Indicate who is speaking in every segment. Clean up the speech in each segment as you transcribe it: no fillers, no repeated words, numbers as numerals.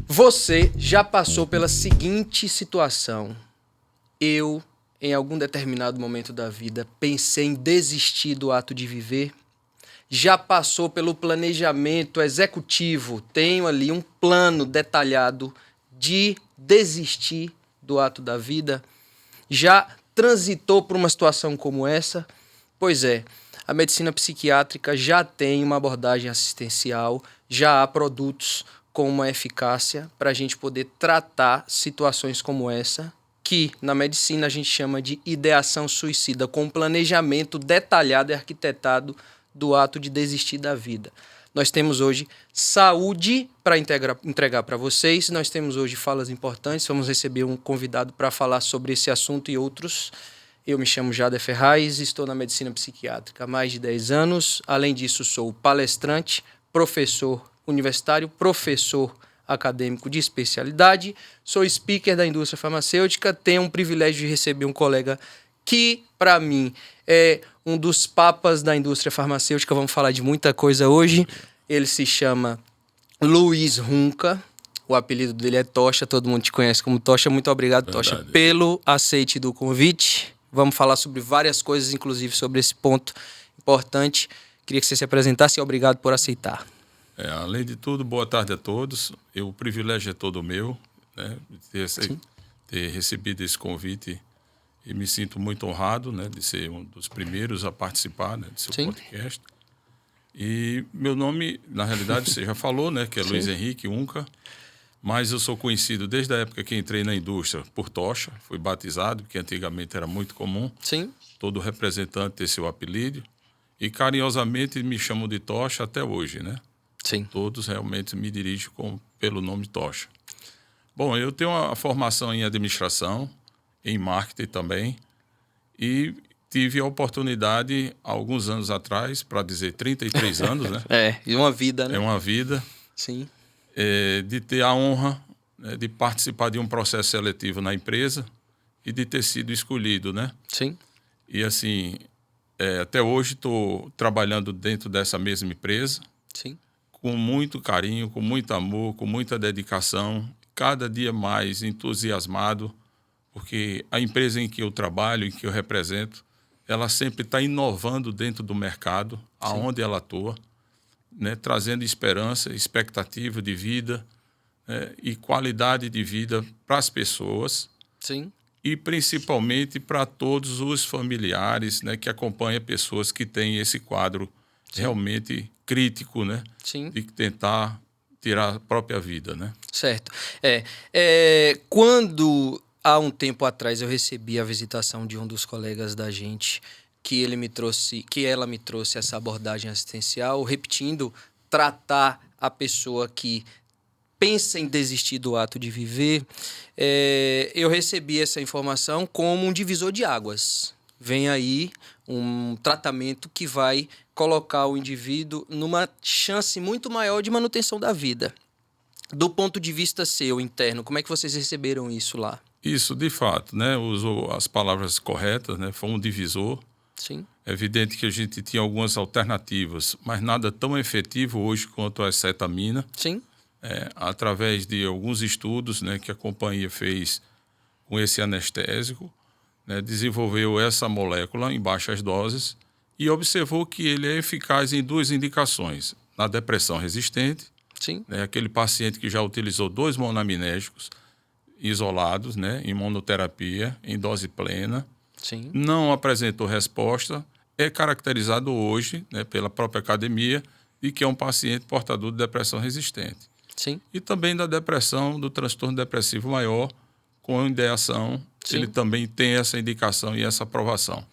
Speaker 1: Você já passou pela seguinte situação. Eu, em algum determinado momento da vida, pensei em desistir do ato de viver. Já passou pelo planejamento executivo. Tenho ali um plano detalhado de desistir do ato da vida. Já transitou por uma situação como essa? Pois é, a medicina psiquiátrica já tem uma abordagem assistencial, já há produtos com uma eficácia para a gente poder tratar situações como essa, que na medicina a gente chama de ideação suicida, com um planejamento detalhado e arquitetado do ato de desistir da vida. Nós temos hoje saúde para entregar para vocês, nós temos hoje falas importantes, vamos receber um convidado para falar sobre esse assunto e outros. Eu me chamo Jader Ferraz, estou na medicina psiquiátrica há mais de 10 anos. Além disso, sou palestrante, professor universitário, professor acadêmico de especialidade, sou speaker da indústria farmacêutica, tenho um privilégio de receber um colega que, para mim, é um dos papas da indústria farmacêutica. Vamos falar de muita coisa hoje. Ele se chama Luiz Runca. O apelido dele é Tocha, todo mundo te conhece como Tocha. Muito obrigado, Verdade. Tocha, pelo aceite do convite. Vamos falar sobre várias coisas, inclusive sobre esse ponto importante. Queria que você se apresentasse e obrigado por aceitar.
Speaker 2: Além de tudo, boa tarde a todos. O privilégio é todo meu, né, de ter recebido esse convite e me sinto muito honrado, né, de ser um dos primeiros a participar, né, do seu podcast. E meu nome, na realidade, você já falou, né, que é Luiz Henrique Runca, mas eu sou conhecido desde a época que entrei na indústria por Tocha, fui batizado, porque antigamente era muito comum. Todo representante ter seu apelido, e carinhosamente me chamam de Tocha até hoje, né? Todos realmente me dirigem pelo nome Tocha. Bom, eu tenho uma formação em administração, em marketing também, e tive a oportunidade, há alguns anos atrás, para dizer 33 anos, né?
Speaker 1: E uma vida, né?
Speaker 2: É uma vida. De ter a honra, né, de participar de um processo seletivo na empresa e de ter sido escolhido, né? E assim, até hoje estou trabalhando dentro dessa mesma empresa. Com muito carinho, com muito amor, com muita dedicação, cada dia mais entusiasmado, porque a empresa em que eu trabalho, em que eu represento, ela sempre está inovando dentro do mercado, aonde ela atua, né, trazendo esperança, expectativa de vida, e qualidade de vida para as pessoas. E principalmente para todos os familiares, né, que acompanham pessoas que têm esse quadro realmente crítico, né? De tentar tirar a própria vida, né?
Speaker 1: Certo. Quando, há um tempo atrás, eu recebi a visitação de um dos colegas da gente, que ela me trouxe essa abordagem assistencial, repetindo, tratar a pessoa que pensa em desistir do ato de viver. Eu recebi essa informação como um divisor de águas. Vem aí um tratamento que vai colocar o indivíduo numa chance muito maior de manutenção da vida. Do ponto de vista seu, interno, como é que vocês receberam isso lá?
Speaker 2: Isso, de fato, né? Usou as palavras corretas, né? Foi um divisor. É evidente que a gente tinha algumas alternativas, mas nada tão efetivo hoje quanto a cetamina. Através de alguns estudos, né, que a companhia fez com esse anestésico, né, desenvolveu essa molécula em baixas doses e observou que ele é eficaz em duas indicações. Na depressão resistente, né, aquele paciente que já utilizou 2 monoaminérgicos isolados, né, em monoterapia, em dose plena, não apresentou resposta, é caracterizado hoje, né, pela própria academia de que é um paciente portador de depressão resistente. E também da depressão, do transtorno depressivo maior, com ideação, ele também tem essa indicação e essa aprovação.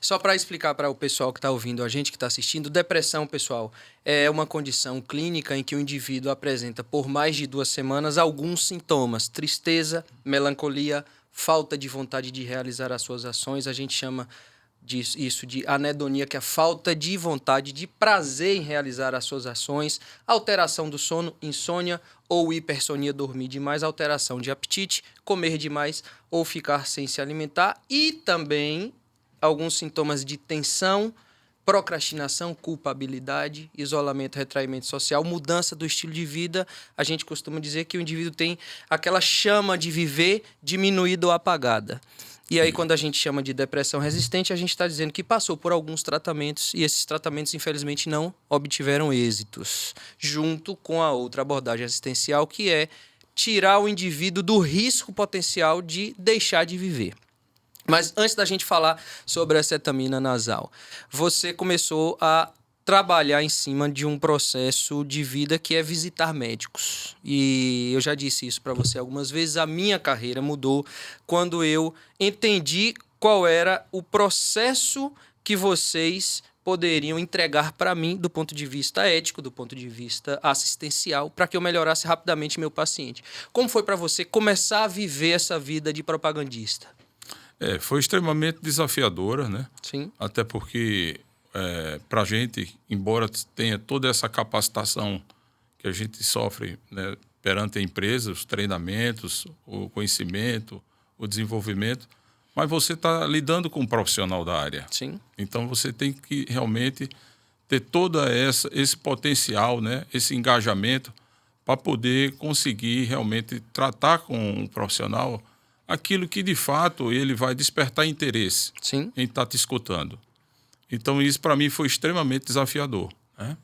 Speaker 1: Só para explicar para o pessoal que está ouvindo, a gente que está assistindo, depressão, pessoal, é uma condição clínica em que o indivíduo apresenta por mais de 2 semanas alguns sintomas: tristeza, melancolia, falta de vontade de realizar as suas ações. A gente chama isso de anedonia, que é a falta de vontade, de prazer em realizar as suas ações, alteração do sono, insônia ou hipersonia, dormir demais, alteração de apetite, comer demais ou ficar sem se alimentar, e também alguns sintomas de tensão, procrastinação, culpabilidade, isolamento, retraimento social, mudança do estilo de vida. A gente costuma dizer que o indivíduo tem aquela chama de viver diminuída ou apagada. E aí, quando a gente chama de depressão resistente, a gente está dizendo que passou por alguns tratamentos e esses tratamentos, infelizmente, não obtiveram êxitos. Junto com a outra abordagem assistencial, que é tirar o indivíduo do risco potencial de deixar de viver. Mas antes da gente falar sobre a acetamina nasal, você começou a trabalhar em cima de um processo de vida que é visitar médicos. E eu já disse isso para você algumas vezes, a minha carreira mudou quando eu entendi qual era o processo que vocês poderiam entregar para mim do ponto de vista ético, do ponto de vista assistencial, para que eu melhorasse rapidamente meu paciente. Como foi para você começar a viver essa vida de propagandista?
Speaker 2: Foi extremamente desafiadora, né?
Speaker 1: Sim.
Speaker 2: Até porque, para a gente, embora tenha toda essa capacitação que a gente sofre, né, perante a empresa, os treinamentos, o conhecimento, o desenvolvimento, mas você está lidando com um profissional da área.
Speaker 1: Sim.
Speaker 2: Então, você tem que realmente ter todo esse potencial, né, esse engajamento para poder conseguir realmente tratar com um profissional aquilo que, de fato, ele vai despertar interesse.
Speaker 1: Sim.
Speaker 2: Em estar te escutando. Então, isso, para mim, foi extremamente desafiador, né?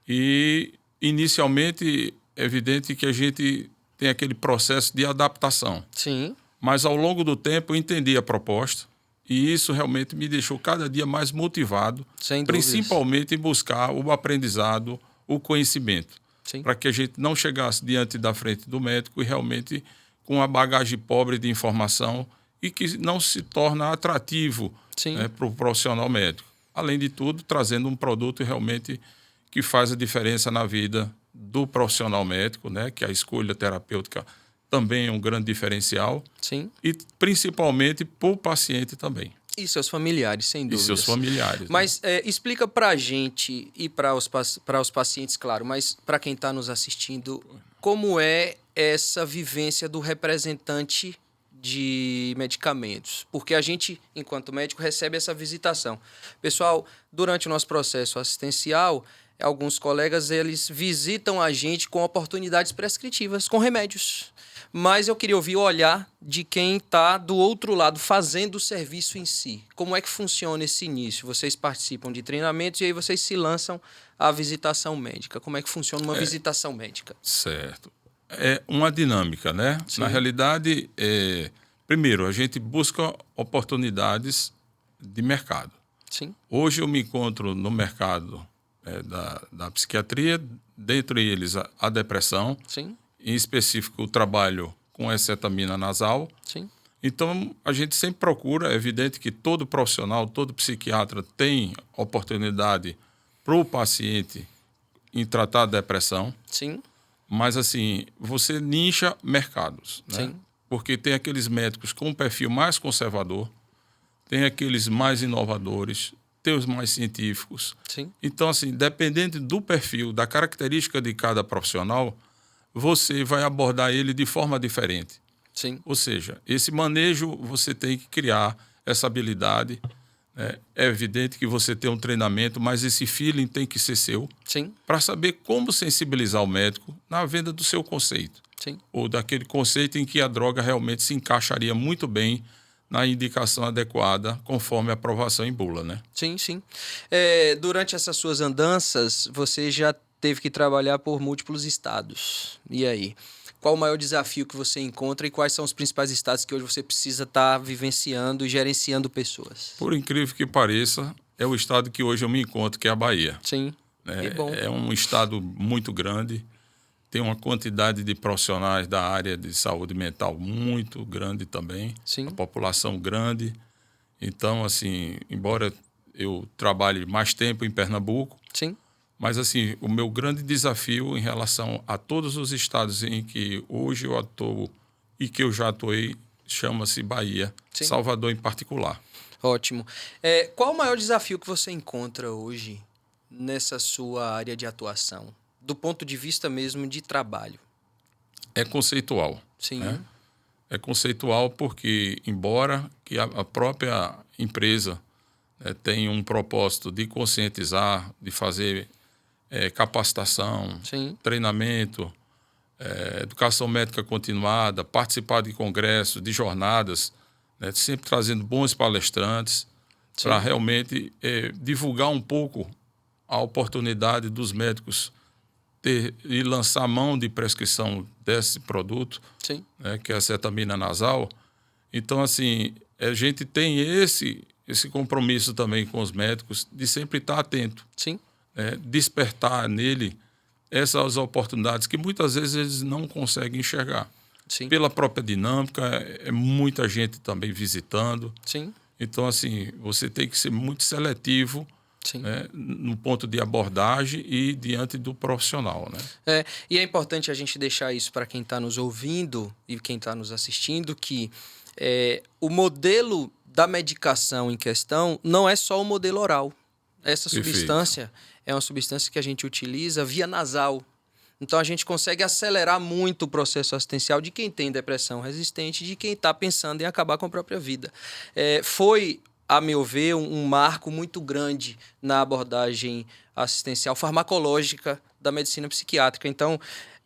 Speaker 2: E, inicialmente, é evidente que a gente tem aquele processo de adaptação.
Speaker 1: Sim.
Speaker 2: Mas, ao longo do tempo, eu entendi a proposta e isso realmente me deixou cada dia mais motivado, principalmente em buscar o aprendizado, o conhecimento, para que a gente não chegasse diante da frente do médico e realmente com uma bagagem pobre de informação e que não se torna atrativo, né, para o profissional médico. Além de tudo, trazendo um produto realmente que faz a diferença na vida do profissional médico, né, que a escolha terapêutica também é um grande diferencial.
Speaker 1: Sim.
Speaker 2: E principalmente para o paciente também.
Speaker 1: E seus familiares, sem dúvida.
Speaker 2: E seus familiares.
Speaker 1: Mas explica para a gente e para os pacientes, claro, mas para quem está nos assistindo, como é essa vivência do representante de medicamentos, porque a gente, enquanto médico, recebe essa visitação. Pessoal, durante o nosso processo assistencial, alguns colegas, eles visitam a gente com oportunidades prescritivas, com remédios. Mas eu queria ouvir o olhar de quem está do outro lado, fazendo o serviço em si. Como é que funciona esse início? Vocês participam de treinamentos e aí vocês se lançam à visitação médica. Como é que funciona uma visitação médica?
Speaker 2: Certo. É uma dinâmica, né? Sim. Na realidade, primeiro, a gente busca oportunidades de mercado.
Speaker 1: Sim.
Speaker 2: Hoje eu me encontro no mercado da psiquiatria, dentre eles a depressão.
Speaker 1: Sim.
Speaker 2: Em específico, o trabalho com acetamina nasal.
Speaker 1: Sim.
Speaker 2: Então, a gente sempre procura, é evidente que todo profissional, todo psiquiatra tem oportunidade para o paciente em tratar a depressão.
Speaker 1: Sim.
Speaker 2: Mas, assim, você nicha mercados, né?
Speaker 1: Sim.
Speaker 2: Porque tem aqueles médicos com um perfil mais conservador, tem aqueles mais inovadores, tem os mais científicos.
Speaker 1: Sim.
Speaker 2: Então, assim, dependendo do perfil, da característica de cada profissional, você vai abordar ele de forma diferente.
Speaker 1: Sim.
Speaker 2: Ou seja, esse manejo você tem que criar essa habilidade. É evidente que você tem um treinamento, mas esse feeling tem que ser seu.
Speaker 1: Sim.
Speaker 2: Para saber como sensibilizar o médico na venda do seu conceito.
Speaker 1: Sim.
Speaker 2: Ou daquele conceito em que a droga realmente se encaixaria muito bem na indicação adequada, conforme a aprovação em bula, né?
Speaker 1: Sim, sim. Durante essas suas andanças, você já teve que trabalhar por múltiplos estados. E aí? Qual o maior desafio que você encontra e quais são os principais estados que hoje você precisa estar vivenciando e gerenciando pessoas?
Speaker 2: Por incrível que pareça, é o estado que hoje eu me encontro, que é a Bahia.
Speaker 1: Sim, bom.
Speaker 2: É um estado muito grande, tem uma quantidade de profissionais da área de saúde mental muito grande também.
Speaker 1: Sim.
Speaker 2: A população grande. Então, assim, embora eu trabalhe mais tempo em Pernambuco,
Speaker 1: sim,
Speaker 2: mas, assim, o meu grande desafio em relação a todos os estados em que hoje eu atuo e que eu já atuei chama-se Bahia, sim. Salvador em particular.
Speaker 1: Ótimo. Qual o maior desafio que você encontra hoje nessa sua área de atuação, do ponto de vista mesmo de trabalho?
Speaker 2: É conceitual.
Speaker 1: Sim.
Speaker 2: Né? É conceitual porque, embora que a própria empresa tem um propósito de conscientizar, de fazer capacitação,
Speaker 1: Sim.
Speaker 2: treinamento, educação médica continuada, participar de congressos, de jornadas, né, sempre trazendo bons palestrantes para realmente divulgar um pouco a oportunidade dos médicos e lançar mão de prescrição desse produto, né, que é a cetamina nasal. Então, assim, a gente tem esse compromisso também com os médicos de sempre estar atento, despertar nele essas oportunidades que muitas vezes eles não conseguem enxergar. Pela própria dinâmica, muita gente também visitando. Então, assim, você tem que ser muito seletivo, né, no ponto de abordagem e diante do profissional, né?
Speaker 1: E é importante a gente deixar isso para quem está nos ouvindo e quem está nos assistindo, que o modelo da medicação em questão não é só o modelo oral. Essa substância é uma substância que a gente utiliza via nasal. Então, a gente consegue acelerar muito o processo assistencial de quem tem depressão resistente, de quem está pensando em acabar com a própria vida. Foi, a meu ver, um marco muito grande na abordagem assistencial farmacológica da medicina psiquiátrica. Então,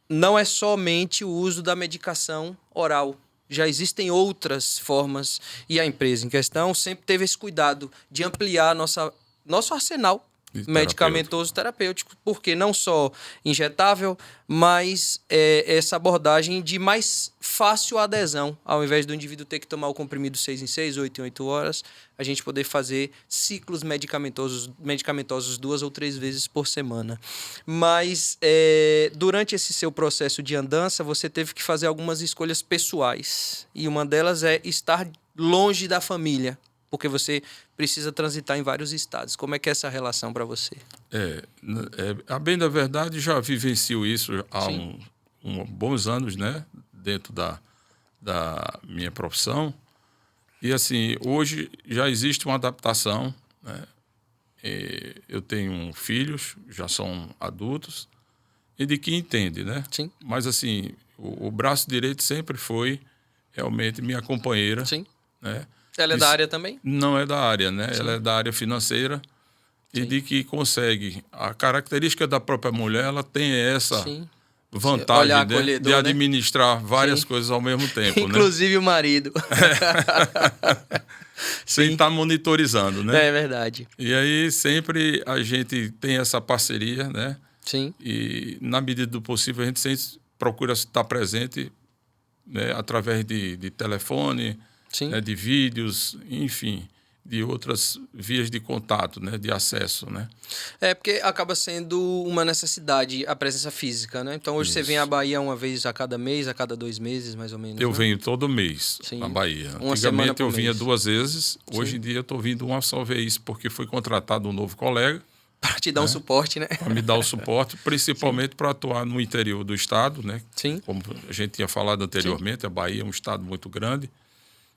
Speaker 1: não é somente o uso da medicação oral. Já existem outras formas e a empresa em questão sempre teve esse cuidado de ampliar nosso arsenal medicamentoso terapêutico, porque não só injetável, mas essa abordagem de mais fácil adesão, ao invés do indivíduo ter que tomar o comprimido 6 em 6, 8 em 8 horas, a gente poder fazer ciclos medicamentosos 2 ou 3 vezes por semana. Mas durante esse seu processo de andança, você teve que fazer algumas escolhas pessoais, e uma delas é estar longe da família, porque você precisa transitar em vários estados. Como é que é essa relação para você?
Speaker 2: A bem da verdade, já vivencio isso há bons anos, né? Dentro da minha profissão. E, assim, hoje já existe uma adaptação, né? Eu tenho filhos, já são adultos, e de que entende, né? Mas, assim, o braço direito sempre foi realmente minha companheira. Né?
Speaker 1: Ela é da área também?
Speaker 2: Não é da área, né? Ela é da área financeira e de que consegue. A característica da própria mulher, ela tem essa vantagem de administrar várias coisas ao mesmo tempo.
Speaker 1: Inclusive, né? O marido.
Speaker 2: Sem estar monitorizando, né?
Speaker 1: É verdade.
Speaker 2: E aí sempre a gente tem essa parceria, né? E na medida do possível a gente sempre procura estar presente, né? Através de telefone, né, de vídeos, enfim, de outras vias de contato, né, de acesso, né?
Speaker 1: Porque acaba sendo uma necessidade a presença física, né? Então, hoje você vem à Bahia uma vez a cada mês, a cada 2 meses, mais ou menos.
Speaker 2: Eu venho todo mês na Bahia. Antigamente eu vinha 2 vezes, hoje em dia eu estou vindo uma só vez, porque foi contratado um novo colega.
Speaker 1: Para te dar um suporte, né?
Speaker 2: Para me dar o suporte, principalmente para atuar no interior do estado, né? Como a gente tinha falado anteriormente, a Bahia é um estado muito grande.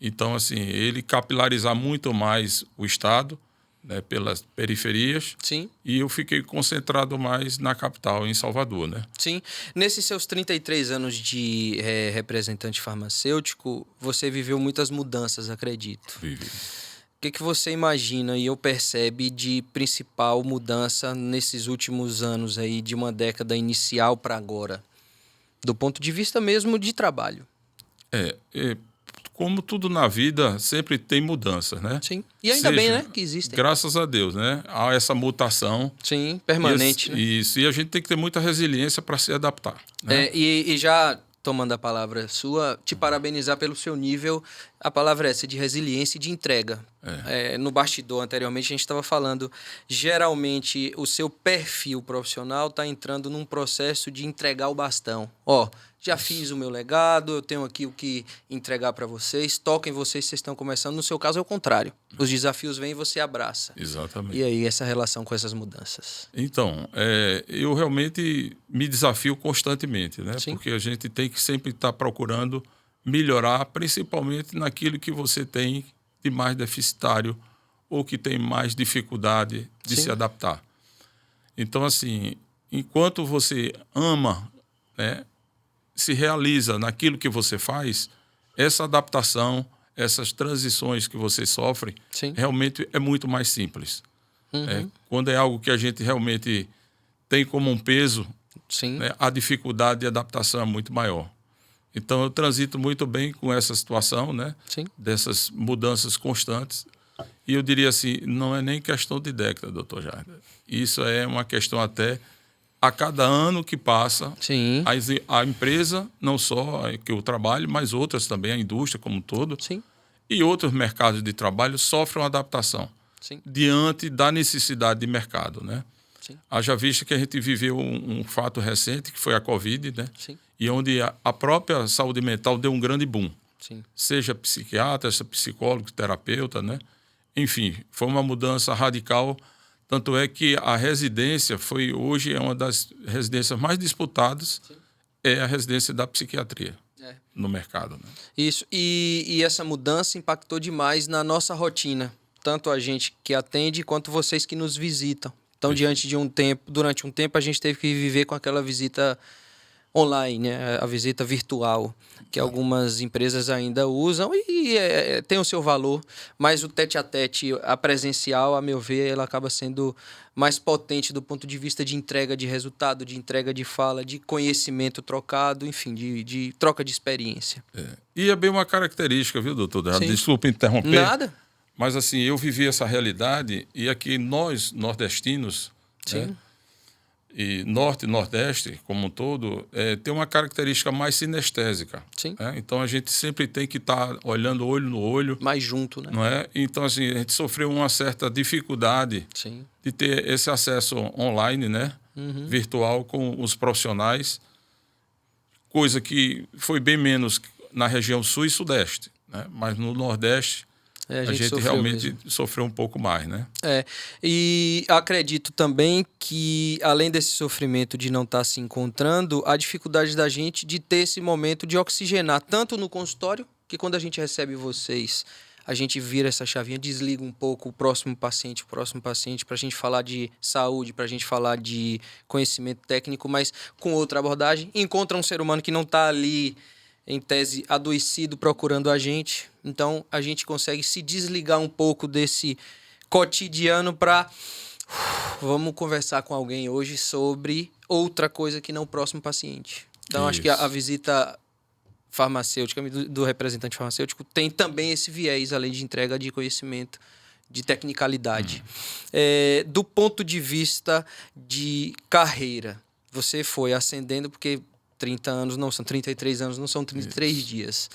Speaker 2: Então, assim, ele capilarizar muito mais o estado, né, pelas periferias. E eu fiquei concentrado mais na capital, em Salvador, né?
Speaker 1: Nesses seus 33 anos de representante farmacêutico, você viveu muitas mudanças, acredito.
Speaker 2: Vivi.
Speaker 1: O que você imagina e percebe de principal mudança nesses últimos anos aí, de uma década inicial para agora? Do ponto de vista mesmo de trabalho.
Speaker 2: Como tudo na vida, sempre tem mudanças, né?
Speaker 1: E ainda bem, né, que existem.
Speaker 2: Graças a Deus, né? Há essa mutação.
Speaker 1: Permanente, né?
Speaker 2: Isso, e a gente tem que ter muita resiliência para se adaptar. Né?
Speaker 1: E já, tomando a palavra sua, te parabenizar pelo seu nível, a palavra é essa, de resiliência e de entrega. No bastidor, anteriormente, a gente estava falando, geralmente, o seu perfil profissional está entrando num processo de entregar o bastão. Já fiz o meu legado, eu tenho aqui o que entregar para vocês, toquem vocês, vocês estão começando. No seu caso é o contrário. Os desafios vêm e você abraça.
Speaker 2: Exatamente.
Speaker 1: E aí, essa relação com essas mudanças?
Speaker 2: Então, eu realmente me desafio constantemente, né? Porque a gente tem que sempre estar procurando melhorar, principalmente naquilo que você tem de mais deficitário ou que tem mais dificuldade de se adaptar. Então, assim, enquanto você ama, né, se realiza naquilo que você faz, essa adaptação, essas transições que você sofre,
Speaker 1: Sim.
Speaker 2: realmente é muito mais simples. Quando é algo que a gente realmente tem como um peso,
Speaker 1: Sim.
Speaker 2: Né, a dificuldade de adaptação é muito maior. Então, eu transito muito bem com essa situação, né,
Speaker 1: Sim.
Speaker 2: dessas mudanças constantes. E eu diria assim, não é nem questão de década, doutor Jair. Isso é uma questão até, a cada ano que passa,
Speaker 1: Sim.
Speaker 2: a empresa, não só a que eu trabalho, mas outras também, a indústria como um todo,
Speaker 1: Sim.
Speaker 2: e outros mercados de trabalho sofrem uma adaptação.
Speaker 1: Sim.
Speaker 2: Diante da necessidade de mercado, né?
Speaker 1: Sim.
Speaker 2: Haja vista que a gente viveu um fato recente, que foi a Covid, né?
Speaker 1: Sim.
Speaker 2: E onde a própria saúde mental deu um grande boom.
Speaker 1: Sim.
Speaker 2: Seja psiquiatra, seja psicólogo, terapeuta, né? Enfim, foi uma mudança radical. Tanto é que a residência hoje é uma das residências mais disputadas, Sim. É a residência da psiquiatria no mercado. Né?
Speaker 1: Isso, e essa mudança impactou demais na nossa rotina, tanto a gente que atende quanto vocês que nos visitam. Então, durante um tempo, a gente teve que viver com aquela visita online, né? A visita virtual, que algumas empresas ainda usam e tem o seu valor, mas o tete-a-tete, a presencial, a meu ver, ela acaba sendo mais potente do ponto de vista de entrega de resultado, de entrega de fala, de conhecimento trocado, enfim, de troca de experiência.
Speaker 2: E é bem uma característica, viu, doutor?
Speaker 1: Sim.
Speaker 2: Desculpa interromper.
Speaker 1: Nada.
Speaker 2: Mas assim, eu vivi essa realidade e aqui nós, nordestinos,
Speaker 1: Sim.
Speaker 2: Né? E Norte e Nordeste, como um todo, tem uma característica mais sinestésica.
Speaker 1: Sim.
Speaker 2: Né? Então, a gente sempre tem que estar olhando olho no olho.
Speaker 1: Mais junto, né?
Speaker 2: Não é? Então, assim, a gente sofreu uma certa dificuldade
Speaker 1: Sim.
Speaker 2: de ter esse acesso online, né? Virtual, com os profissionais, coisa que foi bem menos na região sul e sudeste. Né? Mas no Nordeste, a gente realmente sofreu um pouco mais, né?
Speaker 1: E acredito também que, além desse sofrimento de não estar se encontrando, a dificuldade da gente de ter esse momento de oxigenar, tanto no consultório, que quando a gente recebe vocês, a gente vira essa chavinha, desliga um pouco o próximo paciente, para a gente falar de saúde, para a gente falar de conhecimento técnico, mas com outra abordagem. Encontra um ser humano que não está ali, em tese, adoecido, procurando a gente. Então, a gente consegue se desligar um pouco desse cotidiano para... Vamos conversar com alguém hoje sobre outra coisa que não o próximo paciente. Então, acho que a visita farmacêutica, do representante farmacêutico, tem também esse viés, além de entrega de conhecimento, de tecnicalidade. Do ponto de vista de carreira, você foi ascendendo porque 30 anos não são 33 anos, não são 33 Isso. dias.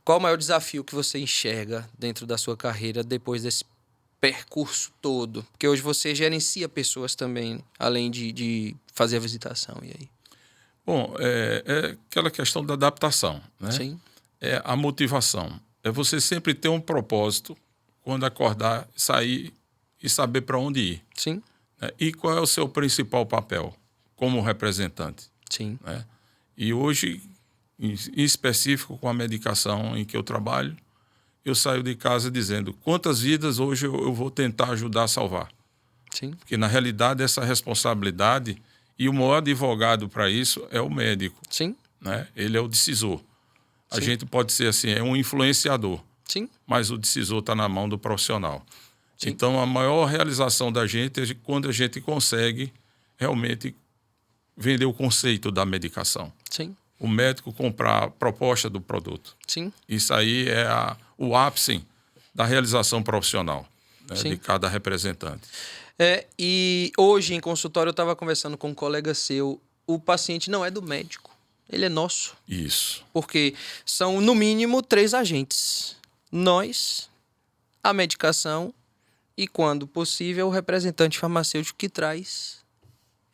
Speaker 1: Qual o maior desafio que você enxerga dentro da sua carreira depois desse percurso todo? Porque hoje você gerencia pessoas também, além de fazer a visitação. E aí?
Speaker 2: Bom, é aquela questão da adaptação, né?
Speaker 1: Sim.
Speaker 2: É a motivação. É você sempre ter um propósito quando acordar, sair e saber para onde ir.
Speaker 1: Sim.
Speaker 2: E qual é o seu principal papel como representante?
Speaker 1: Sim.
Speaker 2: Né? E hoje, em específico com a medicação em que eu trabalho, eu saio de casa dizendo quantas vidas hoje eu vou tentar ajudar a salvar.
Speaker 1: Sim.
Speaker 2: Porque, na realidade, essa responsabilidade, e o maior advogado para isso é o médico.
Speaker 1: Sim.
Speaker 2: Né? Ele é o decisor. A
Speaker 1: Sim.
Speaker 2: gente pode ser assim, é um influenciador.
Speaker 1: Sim.
Speaker 2: Mas o decisor está na mão do profissional.
Speaker 1: Sim.
Speaker 2: Então, a maior realização da gente é quando a gente consegue realmente vender o conceito da medicação.
Speaker 1: Sim.
Speaker 2: O médico comprar a proposta do produto.
Speaker 1: Sim.
Speaker 2: Isso aí é o ápice da realização profissional, né, de cada representante.
Speaker 1: E hoje, em consultório, eu estava conversando com um colega seu. O paciente não é do médico, ele é nosso.
Speaker 2: Isso.
Speaker 1: Porque são, no mínimo, 3 agentes. Nós, a medicação e, quando possível, o representante farmacêutico que traz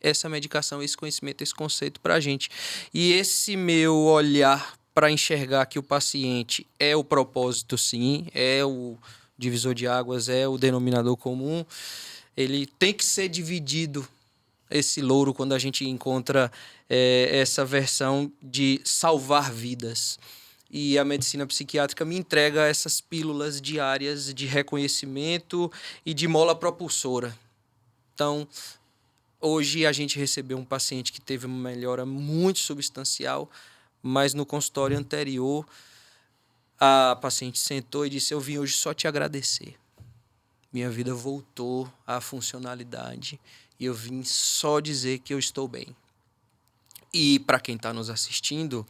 Speaker 1: essa medicação, esse conhecimento, esse conceito para a gente. E esse meu olhar para enxergar que o paciente é o propósito, sim, é o divisor de águas, é o denominador comum, ele tem que ser dividido, esse louro, quando a gente encontra essa versão de salvar vidas. E a medicina psiquiátrica me entrega essas pílulas diárias de reconhecimento e de mola propulsora. Então, hoje a gente recebeu um paciente que teve uma melhora muito substancial, mas no consultório anterior A paciente sentou e disse: eu vim hoje só te agradecer. Minha vida voltou à funcionalidade e eu vim só dizer que eu estou bem. E para quem está nos assistindo,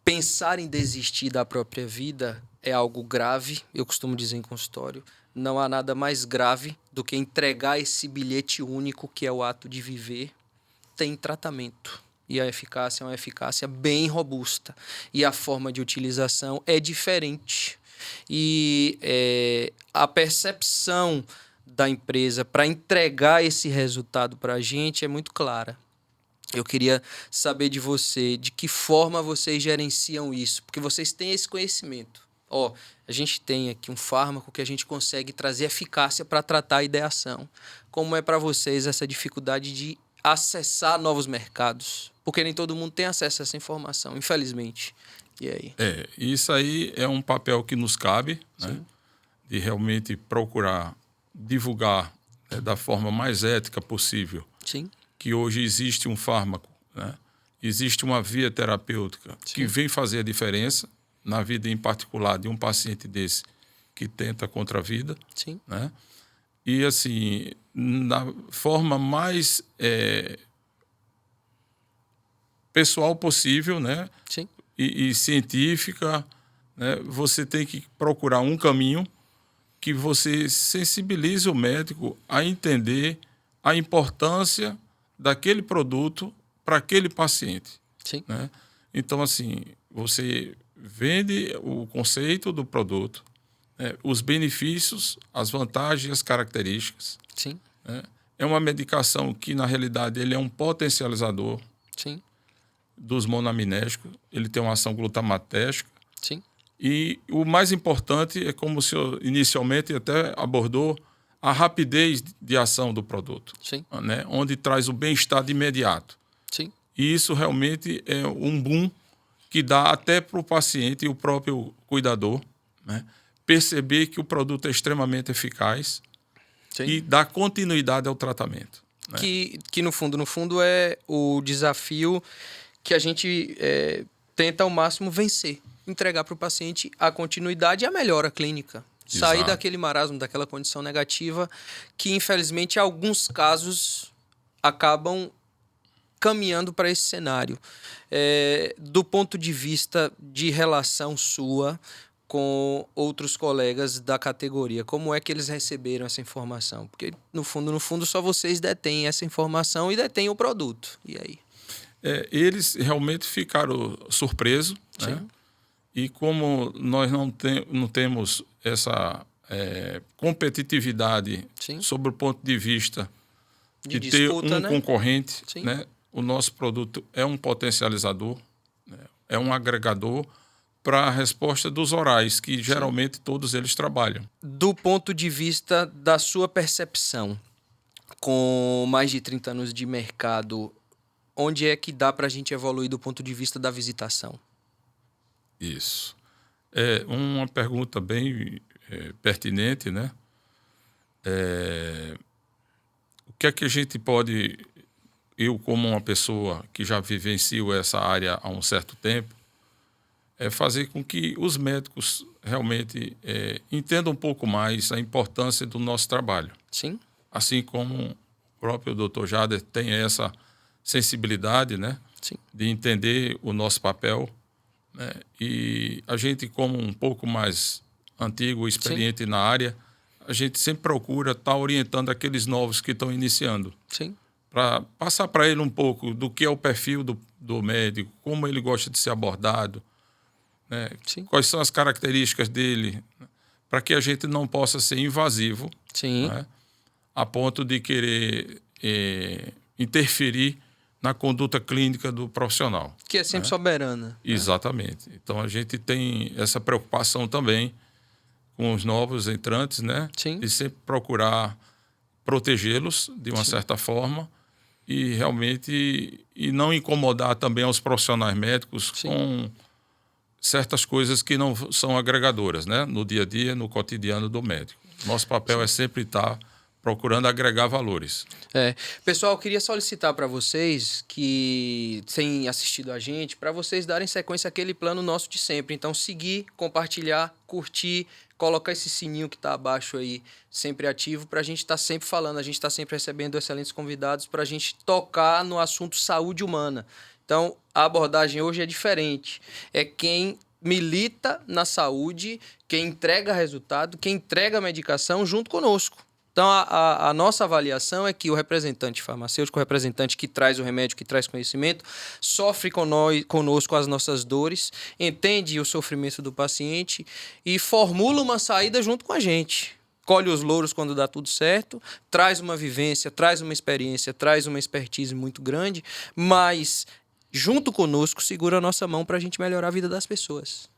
Speaker 1: pensar em desistir da própria vida é algo grave. Eu costumo dizer em consultório, não há nada mais grave do que entregar esse bilhete único que é o ato de viver. Tem tratamento. E a eficácia é uma eficácia bem robusta. E a forma de utilização é diferente. E a percepção da empresa para entregar esse resultado para a gente é muito clara. Eu queria saber de você, de que forma vocês gerenciam isso, porque vocês têm esse conhecimento. A gente tem aqui um fármaco que a gente consegue trazer eficácia para tratar a ideação. Como é para vocês essa dificuldade de acessar novos mercados? Porque nem todo mundo tem acesso a essa informação, infelizmente. E aí?
Speaker 2: Isso aí é um papel que nos cabe, né? De realmente procurar divulgar, né, da forma mais ética possível.
Speaker 1: Sim.
Speaker 2: Que hoje existe um fármaco, né? Existe uma via terapêutica que vem fazer a diferença na vida em particular de um paciente desse que tenta contra a vida.
Speaker 1: Sim.
Speaker 2: Né? E, assim, na forma mais pessoal possível, né?
Speaker 1: Sim.
Speaker 2: E científica, né? Você tem que procurar um caminho que você sensibilize o médico a entender a importância daquele produto para aquele paciente.
Speaker 1: Sim.
Speaker 2: Né? Então, assim, você vende o conceito do produto, né? Os benefícios, as vantagens, as características.
Speaker 1: Sim.
Speaker 2: Né? É uma medicação que, na realidade, ele é um potencializador.
Speaker 1: Sim.
Speaker 2: Dos monoaminérgicos, ele tem uma ação glutamatérgica.
Speaker 1: Sim.
Speaker 2: E o mais importante é, como o senhor inicialmente até abordou, a rapidez de ação do produto.
Speaker 1: Sim.
Speaker 2: Né? Onde traz o bem-estar de imediato.
Speaker 1: Sim.
Speaker 2: E isso realmente é um boom que dá até para o paciente e o próprio cuidador, né, perceber que o produto é extremamente eficaz. Sim. E dá continuidade ao tratamento. Né?
Speaker 1: Que no fundo é o desafio que a gente tenta ao máximo vencer. Entregar para o paciente a continuidade e a melhora clínica. Exato. Sair daquele marasmo, daquela condição negativa que, infelizmente, em alguns casos acabam caminhando para esse cenário. Do ponto de vista de relação sua com outros colegas da categoria, como é que eles receberam essa informação? Porque, no fundo, só vocês detêm essa informação e detêm o produto. E aí?
Speaker 2: Eles realmente ficaram surpresos, né? E como nós não temos essa competitividade sob o ponto de vista de disputa, ter um concorrente, né? O nosso produto é um potencializador, né? É um agregador para a resposta dos orais, que geralmente todos eles trabalham.
Speaker 1: Do ponto de vista da sua percepção, com mais de 30 anos de mercado, onde é que dá para a gente evoluir do ponto de vista da visitação?
Speaker 2: Isso. É uma pergunta bem pertinente, né? O que é que a gente pode... Eu, como uma pessoa que já vivencio essa área há um certo tempo, fazer com que os médicos realmente entendam um pouco mais a importância do nosso trabalho.
Speaker 1: Sim.
Speaker 2: Assim como o próprio Dr. Jader tem essa sensibilidade, né?
Speaker 1: Sim.
Speaker 2: De entender o nosso papel, né? E a gente, como um pouco mais antigo, experiente na área, a gente sempre procura estar orientando aqueles novos que estão iniciando.
Speaker 1: Sim.
Speaker 2: Para passar para ele um pouco do que é o perfil do médico, como ele gosta de ser abordado, né? Quais são as características dele, para que a gente não possa ser invasivo, né? A ponto de querer interferir na conduta clínica do profissional.
Speaker 1: Que é sempre soberana.
Speaker 2: Exatamente. Então, a gente tem essa preocupação também com os novos entrantes, né? De sempre procurar protegê-los de uma certa forma e realmente não incomodar também os profissionais médicos com certas coisas que não são agregadoras, né? No dia a dia, no cotidiano do médico. Nosso papel é sempre estar procurando agregar valores.
Speaker 1: Pessoal, eu queria solicitar para vocês que têm assistido a gente, para vocês darem sequência àquele plano nosso de sempre. Então, seguir, compartilhar, curtir, colocar esse sininho que está abaixo aí, sempre ativo, para a gente estar sempre falando, a gente está sempre recebendo excelentes convidados para a gente tocar no assunto saúde humana. Então, a abordagem hoje é diferente. É quem milita na saúde, quem entrega resultado, quem entrega medicação junto conosco. Então, a nossa avaliação é que o representante farmacêutico, o representante que traz o remédio, que traz conhecimento, sofre conosco as nossas dores, entende o sofrimento do paciente e formula uma saída junto com a gente. Colhe os louros quando dá tudo certo, traz uma vivência, traz uma experiência, traz uma expertise muito grande, mas junto conosco segura a nossa mão para a gente melhorar a vida das pessoas.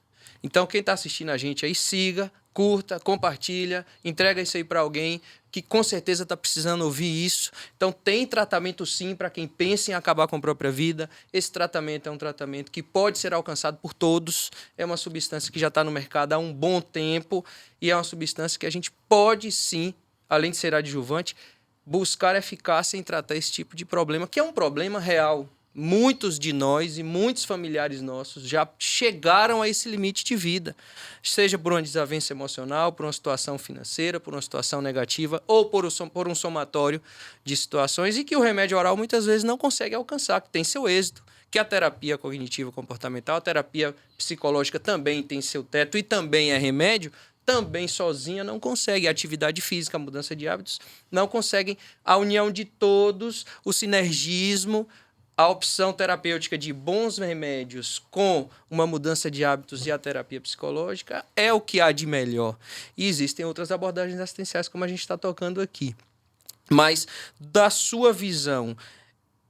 Speaker 1: Então, quem está assistindo a gente aí, siga, curta, compartilha, entrega isso aí para alguém que com certeza está precisando ouvir isso. Então, tem tratamento sim para quem pensa em acabar com a própria vida. Esse tratamento é um tratamento que pode ser alcançado por todos. É uma substância que já está no mercado há um bom tempo e é uma substância que a gente pode sim, além de ser adjuvante, buscar eficácia em tratar esse tipo de problema, que é um problema real. Muitos de nós e muitos familiares nossos já chegaram a esse limite de vida, seja por uma desavença emocional, por uma situação financeira, por uma situação negativa ou por um somatório de situações e que o remédio oral muitas vezes não consegue alcançar, que tem seu êxito, que a terapia cognitiva comportamental, a terapia psicológica também tem seu teto e também é remédio, também sozinha não consegue. A atividade física, a mudança de hábitos, não conseguem a união de todos, o sinergismo, a opção terapêutica de bons remédios com uma mudança de hábitos e a terapia psicológica é o que há de melhor. E existem outras abordagens assistenciais, como a gente está tocando aqui. Mas, da sua visão,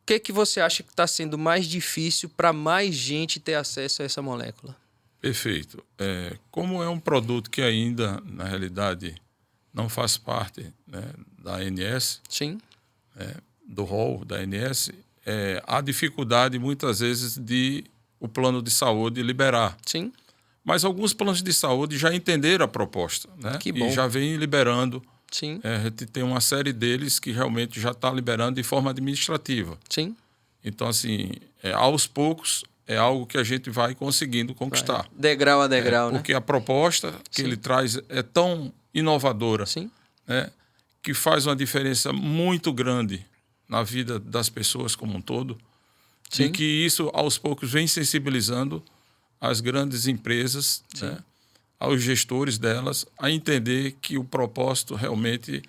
Speaker 1: o que você acha que está sendo mais difícil para mais gente ter acesso a essa molécula?
Speaker 2: Perfeito. Como é um produto que ainda, na realidade, não faz parte, né, da ANS,
Speaker 1: sim,
Speaker 2: do rol da ANS, há dificuldade, muitas vezes, de o plano de saúde liberar.
Speaker 1: Sim.
Speaker 2: Mas alguns planos de saúde já entenderam a proposta, né?
Speaker 1: Que bom.
Speaker 2: E já vem liberando.
Speaker 1: Sim.
Speaker 2: A gente tem uma série deles que realmente já está liberando de forma administrativa.
Speaker 1: Sim.
Speaker 2: Então, assim, aos poucos, é algo que a gente vai conseguindo conquistar.
Speaker 1: Degrau a degrau, né?
Speaker 2: Porque a proposta que ele traz é tão inovadora,
Speaker 1: sim,
Speaker 2: né? Que faz uma diferença muito grande na vida das pessoas como um todo,
Speaker 1: sim,
Speaker 2: e que isso, aos poucos, vem sensibilizando as grandes empresas, né, aos gestores delas, a entender que o propósito realmente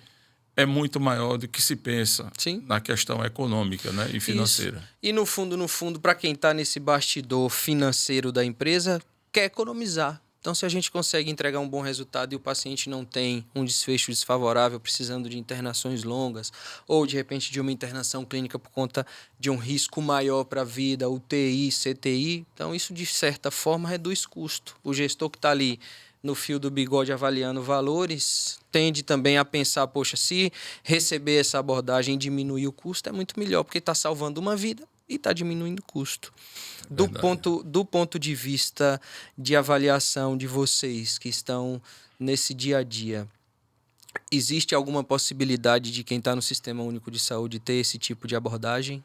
Speaker 2: é muito maior do que se pensa na questão econômica, né, e financeira.
Speaker 1: Isso. E, no fundo, para quem está nesse bastidor financeiro da empresa, quer economizar. Então, se a gente consegue entregar um bom resultado e o paciente não tem um desfecho desfavorável, precisando de internações longas, ou de repente de uma internação clínica por conta de um risco maior para a vida, UTI, CTI, então isso de certa forma reduz custo. O gestor que está ali no fio do bigode avaliando valores tende também a pensar, poxa, se receber essa abordagem e diminuir o custo é muito melhor, porque está salvando uma vida e está diminuindo o custo. Do ponto de vista de avaliação de vocês que estão nesse dia a dia, existe alguma possibilidade de quem está no Sistema Único de Saúde ter esse tipo de abordagem?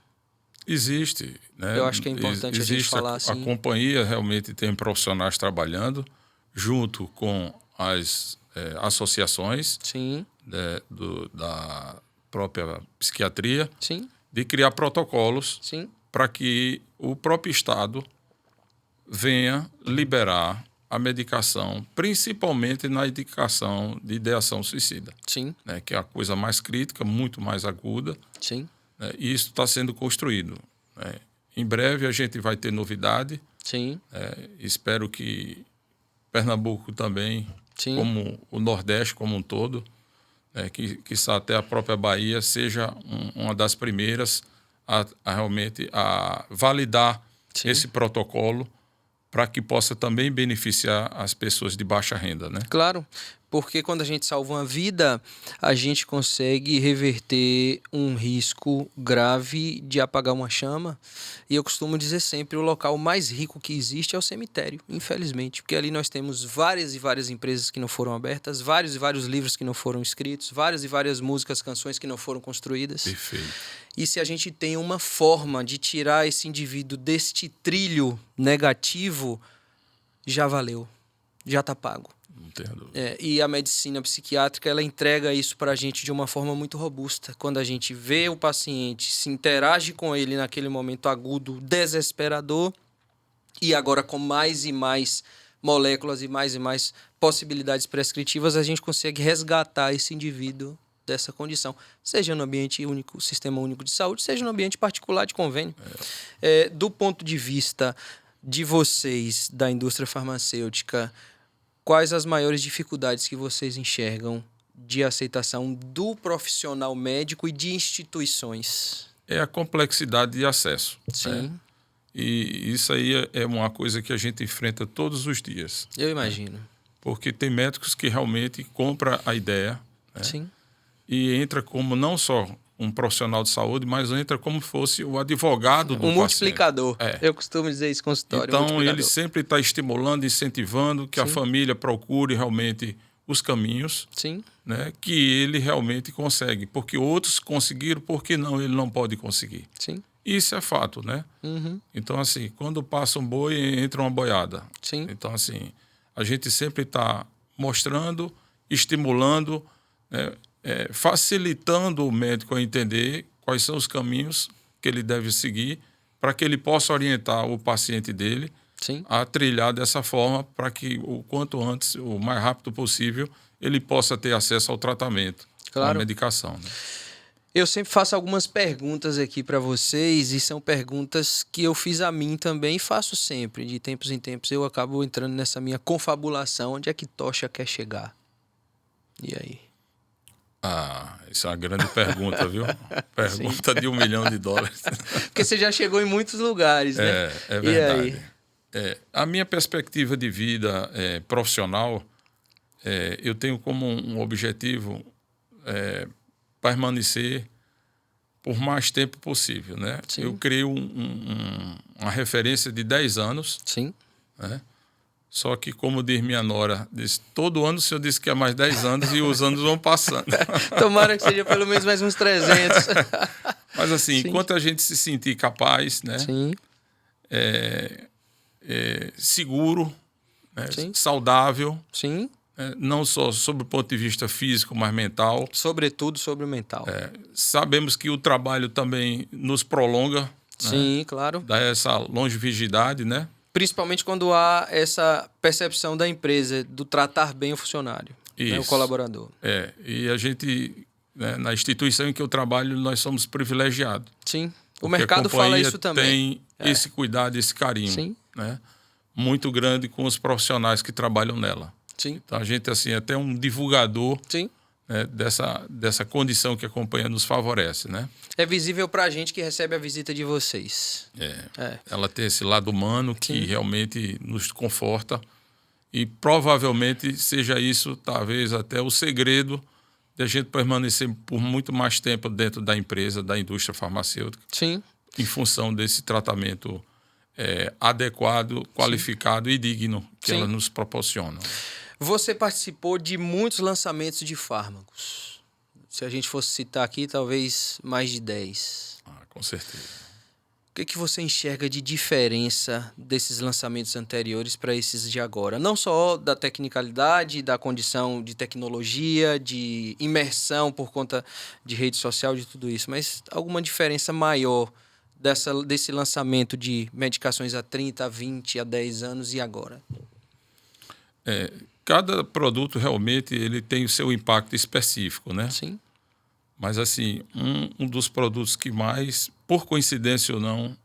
Speaker 2: Existe, né?
Speaker 1: Eu acho que é importante a gente falar assim.
Speaker 2: A companhia realmente tem profissionais trabalhando junto com as associações da própria psiquiatria, de criar protocolos para que o próprio Estado venha liberar a medicação, principalmente na indicação de ideação suicida. Né, que é a coisa mais crítica, muito mais aguda. Né, e isso está sendo construído. Né. Em breve a gente vai ter novidade. Espero que Pernambuco também, como o Nordeste como um todo, que até a própria Bahia seja uma das primeiras a realmente validar esse protocolo para que possa também beneficiar as pessoas de baixa renda, né?
Speaker 1: Claro. Porque quando a gente salva uma vida, a gente consegue reverter um risco grave de apagar uma chama. E eu costumo dizer sempre, o local mais rico que existe é o cemitério, infelizmente. Porque ali nós temos várias e várias empresas que não foram abertas, vários e vários livros que não foram escritos, várias e várias músicas, canções que não foram construídas.
Speaker 2: Perfeito.
Speaker 1: E se a gente tem uma forma de tirar esse indivíduo deste trilho negativo, já valeu, já está pago.
Speaker 2: Não tenho dúvida.
Speaker 1: E a medicina psiquiátrica, ela entrega isso para a gente de uma forma muito robusta. Quando a gente vê o paciente, se interage com ele naquele momento agudo, desesperador, e agora com mais e mais moléculas e mais possibilidades prescritivas, a gente consegue resgatar esse indivíduo dessa condição. Seja no ambiente único, sistema único de saúde, seja no ambiente particular de convênio. Do ponto de vista de vocês, da indústria farmacêutica, quais as maiores dificuldades que vocês enxergam de aceitação do profissional médico e de instituições?
Speaker 2: É a complexidade de acesso.
Speaker 1: Sim.
Speaker 2: E isso aí é uma coisa que a gente enfrenta todos os dias.
Speaker 1: Eu imagino.
Speaker 2: Porque tem médicos que realmente compram a ideia.
Speaker 1: Sim.
Speaker 2: E entra como não só um profissional de saúde, mas entra como fosse o advogado do paciente.
Speaker 1: Multiplicador. Eu costumo dizer isso em consultório.
Speaker 2: Então, ele sempre está estimulando, incentivando que a família procure realmente os caminhos, né, que ele realmente consegue. Porque outros conseguiram, por que não ele não pode conseguir?
Speaker 1: Sim.
Speaker 2: Isso é fato, né? Então, assim, quando passa um boi, entra uma boiada.
Speaker 1: Sim.
Speaker 2: Então, assim, a gente sempre está mostrando, estimulando, né, facilitando o médico a entender quais são os caminhos que ele deve seguir para que ele possa orientar o paciente dele a trilhar dessa forma para que o quanto antes, o mais rápido possível, ele possa ter acesso ao tratamento, à medicação. Né?
Speaker 1: Eu sempre faço algumas perguntas aqui para vocês e são perguntas que eu fiz a mim também e faço sempre. De tempos em tempos eu acabo entrando nessa minha confabulação. Onde é que Tocha quer chegar? E aí?
Speaker 2: Isso é uma grande pergunta, viu? Pergunta de $1 milhão.
Speaker 1: Porque você já chegou em muitos lugares, né?
Speaker 2: É verdade. A minha perspectiva de vida profissional, eu tenho como um objetivo permanecer por mais tempo possível, né?
Speaker 1: Sim.
Speaker 2: Eu criei uma referência de 10 anos.
Speaker 1: Sim.
Speaker 2: Né? Só que, como diz minha nora, todo ano o senhor disse que é mais 10 anos e os anos vão passando.
Speaker 1: Tomara que seja pelo menos mais uns 300.
Speaker 2: Mas assim, enquanto a gente se sentir capaz, né? Seguro, né? Saudável, não só sob o ponto de vista físico, mas mental.
Speaker 1: Sobretudo sobre o mental.
Speaker 2: Sabemos que o trabalho também nos prolonga.
Speaker 1: Sim,
Speaker 2: né?
Speaker 1: claro.
Speaker 2: Dá essa longevidade, né?
Speaker 1: Principalmente quando há essa percepção da empresa do tratar bem o funcionário, né, o colaborador.
Speaker 2: E a gente, né, na instituição em que eu trabalho, nós somos privilegiados.
Speaker 1: Sim, o mercado fala isso também.
Speaker 2: Tem esse cuidado, esse carinho, né, muito grande com os profissionais que trabalham nela.
Speaker 1: Sim.
Speaker 2: Então a gente, assim, até um divulgador né, dessa condição que a companhia nos favorece, né?
Speaker 1: É visível para a gente que recebe a visita de vocês.
Speaker 2: Ela tem esse lado humano que realmente nos conforta e provavelmente seja isso, talvez, até o segredo de a gente permanecer por muito mais tempo dentro da empresa, da indústria farmacêutica, em função desse tratamento adequado, qualificado e digno que ela nos proporciona.
Speaker 1: Você participou de muitos lançamentos de fármacos. Se a gente fosse citar aqui, talvez mais de 10.
Speaker 2: Com certeza.
Speaker 1: O que você enxerga de diferença desses lançamentos anteriores para esses de agora? Não só da tecnicalidade, da condição de tecnologia, de imersão por conta de rede social, de tudo isso, mas alguma diferença maior desse lançamento de medicações há 30, a 20, a 10 anos e agora?
Speaker 2: Cada produto realmente ele tem o seu impacto específico, né?
Speaker 1: Sim.
Speaker 2: Mas, assim, um dos produtos que mais, por coincidência ou não,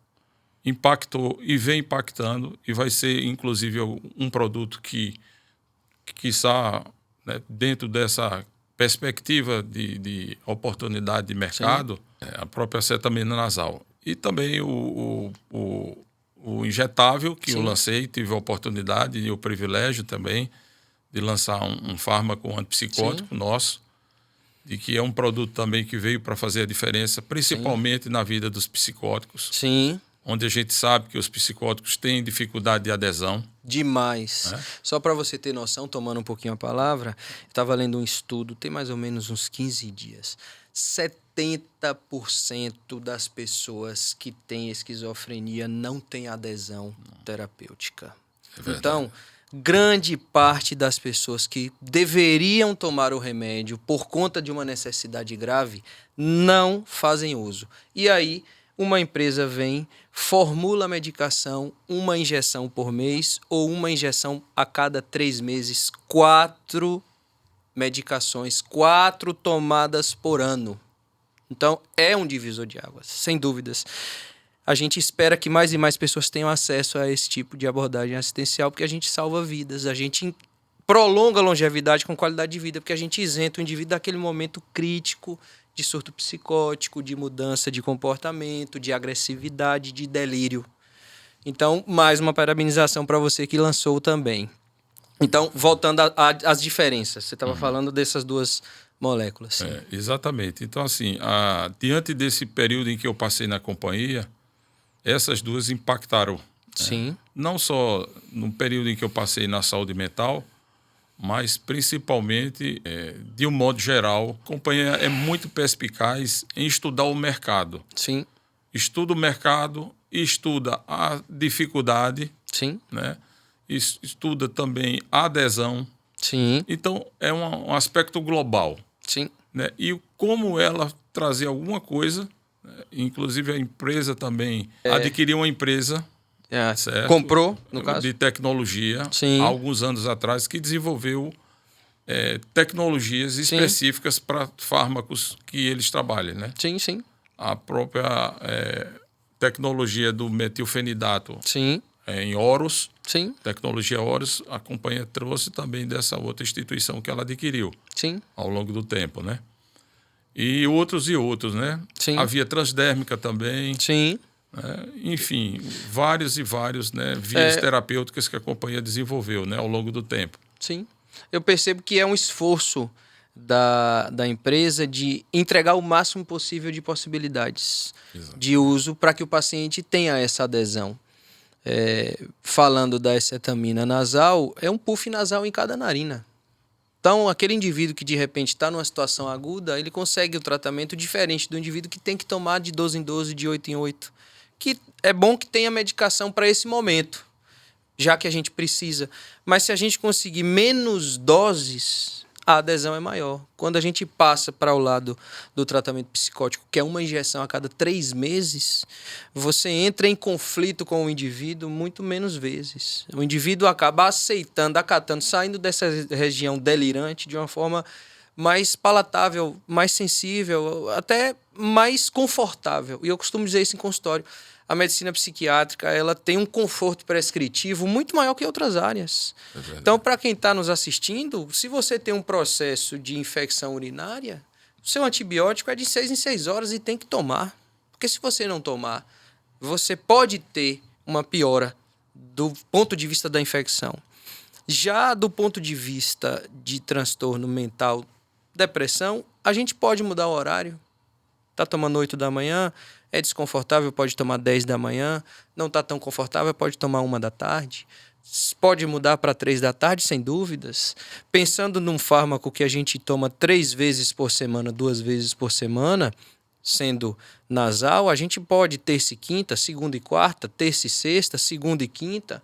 Speaker 2: impactou e vem impactando, e vai ser, inclusive, um produto que está, né, dentro dessa perspectiva de oportunidade de mercado, a própria acetamina nasal. E também o injetável, que eu lancei, tive a oportunidade e o privilégio também de lançar um fármaco antipsicótico nosso, de que é um produto também que veio para fazer a diferença, principalmente na vida dos psicóticos.
Speaker 1: Sim.
Speaker 2: Onde a gente sabe que os psicóticos têm dificuldade de adesão.
Speaker 1: Demais. Só para você ter noção, tomando um pouquinho a palavra, eu estava lendo um estudo, tem mais ou menos uns 15 dias. 70% das pessoas que têm esquizofrenia não têm adesão terapêutica. Então, grande parte das pessoas que deveriam tomar o remédio por conta de uma necessidade grave não fazem uso. E aí, uma empresa vem, formula a medicação, uma injeção por mês ou uma injeção a cada 3 meses, 4 medicações, 4 tomadas por ano. Então, é um divisor de águas, sem dúvidas. A gente espera que mais e mais pessoas tenham acesso a esse tipo de abordagem assistencial, porque a gente salva vidas, a gente prolonga a longevidade com qualidade de vida, porque a gente isenta o indivíduo daquele momento crítico de surto psicótico, de mudança de comportamento, de agressividade, de delírio. Então, mais uma parabenização para você que lançou também. Então, voltando às diferenças, você estava falando dessas duas moléculas.
Speaker 2: Exatamente. Então, assim, diante desse período em que eu passei na companhia, essas duas impactaram.
Speaker 1: Sim.
Speaker 2: Não só no período em que eu passei na saúde mental, mas principalmente, de um modo geral, a companhia é muito perspicaz em estudar o mercado.
Speaker 1: Sim.
Speaker 2: Estuda o mercado, estuda a dificuldade.
Speaker 1: Sim.
Speaker 2: Né? Estuda também a adesão.
Speaker 1: Sim.
Speaker 2: Então, é um aspecto global.
Speaker 1: Sim.
Speaker 2: Né? E como ela trazer alguma coisa, né? Inclusive a empresa também adquiriu uma empresa, certo?
Speaker 1: Comprou, no caso?
Speaker 2: De tecnologia, há alguns anos atrás, que desenvolveu tecnologias específicas para fármacos que eles trabalham. Né?
Speaker 1: Sim, sim.
Speaker 2: A própria tecnologia do metilfenidato em Horus, tecnologia Horus, a companhia trouxe também dessa outra instituição que ela adquiriu ao longo do tempo, né? E outros, né? A via transdérmica também. Enfim, vários e vários, né, vias terapêuticas que a companhia desenvolveu, né, ao longo do tempo.
Speaker 1: Sim. Eu percebo que é um esforço da empresa de entregar o máximo possível de possibilidades de uso para que o paciente tenha essa adesão. Falando da acetamina nasal, é um puff nasal em cada narina. Então, aquele indivíduo que de repente está numa situação aguda, ele consegue o tratamento diferente do indivíduo que tem que tomar de 12 em 12, de 8 em 8. Que é bom que tenha medicação para esse momento, já que a gente precisa. Mas se a gente conseguir menos doses, a adesão é maior. Quando a gente passa para o lado do tratamento psicótico, que é uma injeção a cada 3 meses, você entra em conflito com o indivíduo muito menos vezes. O indivíduo acaba aceitando, acatando, saindo dessa região delirante de uma forma mais palatável, mais sensível, até mais confortável. E eu costumo dizer isso em consultório. A medicina psiquiátrica, ela tem um conforto prescritivo muito maior que outras áreas. Então, para quem está nos assistindo, se você tem um processo de infecção urinária, o seu antibiótico é de 6 em 6 horas e tem que tomar. Porque se você não tomar, você pode ter uma piora do ponto de vista da infecção. Já do ponto de vista de transtorno mental, depressão, a gente pode mudar o horário. Está tomando 8 da manhã, é desconfortável, pode tomar 10 da manhã. Não está tão confortável, pode tomar 1 da tarde. Pode mudar para 3 da tarde, sem dúvidas. Pensando num fármaco que a gente toma 3 vezes por semana, 2 vezes por semana, sendo nasal, a gente pode terça e quinta, segunda e quarta, terça e sexta, segunda e quinta,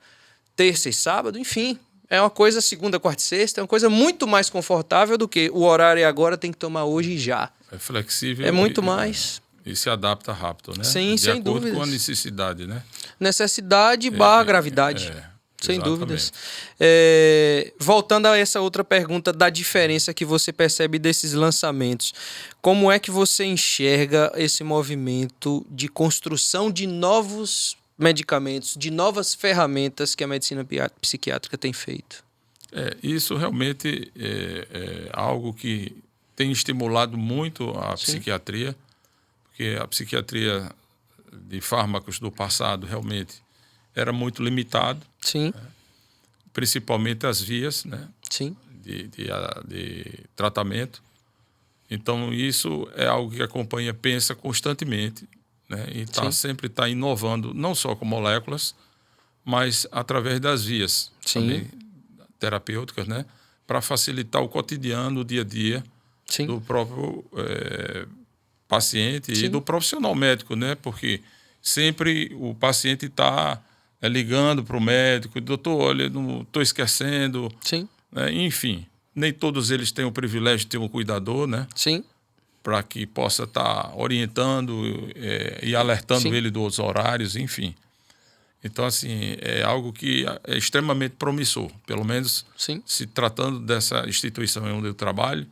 Speaker 1: terça e sábado, enfim. É uma coisa segunda, quarta e sexta, é uma coisa muito mais confortável do que o horário é agora, tem que tomar hoje e já.
Speaker 2: É flexível.
Speaker 1: É muito mais.
Speaker 2: E se adapta rápido, né?
Speaker 1: Sim,
Speaker 2: de
Speaker 1: sem
Speaker 2: acordo
Speaker 1: dúvidas.
Speaker 2: com a necessidade, né?
Speaker 1: Necessidade barra gravidade. Sem dúvidas. Voltando a essa outra pergunta da diferença que você percebe desses lançamentos, como é que você enxerga esse movimento de construção de novos medicamentos, de novas ferramentas que a medicina psiquiátrica tem feito?
Speaker 2: Isso realmente é algo que tem estimulado muito a psiquiatria, porque a psiquiatria de fármacos do passado realmente era muito limitado.
Speaker 1: Sim.
Speaker 2: principalmente as vias, né?
Speaker 1: Sim.
Speaker 2: De tratamento. Então, isso é algo que a companhia pensa constantemente, né? E sempre está inovando, não só com moléculas, mas através das vias também terapêuticas, né? Para facilitar o cotidiano, o dia a dia do próprio paciente e do profissional médico, né? Porque sempre o paciente está ligando para o médico, doutor, olha, não estou esquecendo.
Speaker 1: Sim.
Speaker 2: Né? Enfim, nem todos eles têm o privilégio de ter um cuidador, né?
Speaker 1: Sim.
Speaker 2: Para que possa estar orientando e alertando ele dos horários, enfim. Então, assim, é algo que é extremamente promissor, pelo menos se tratando dessa instituição onde eu trabalho,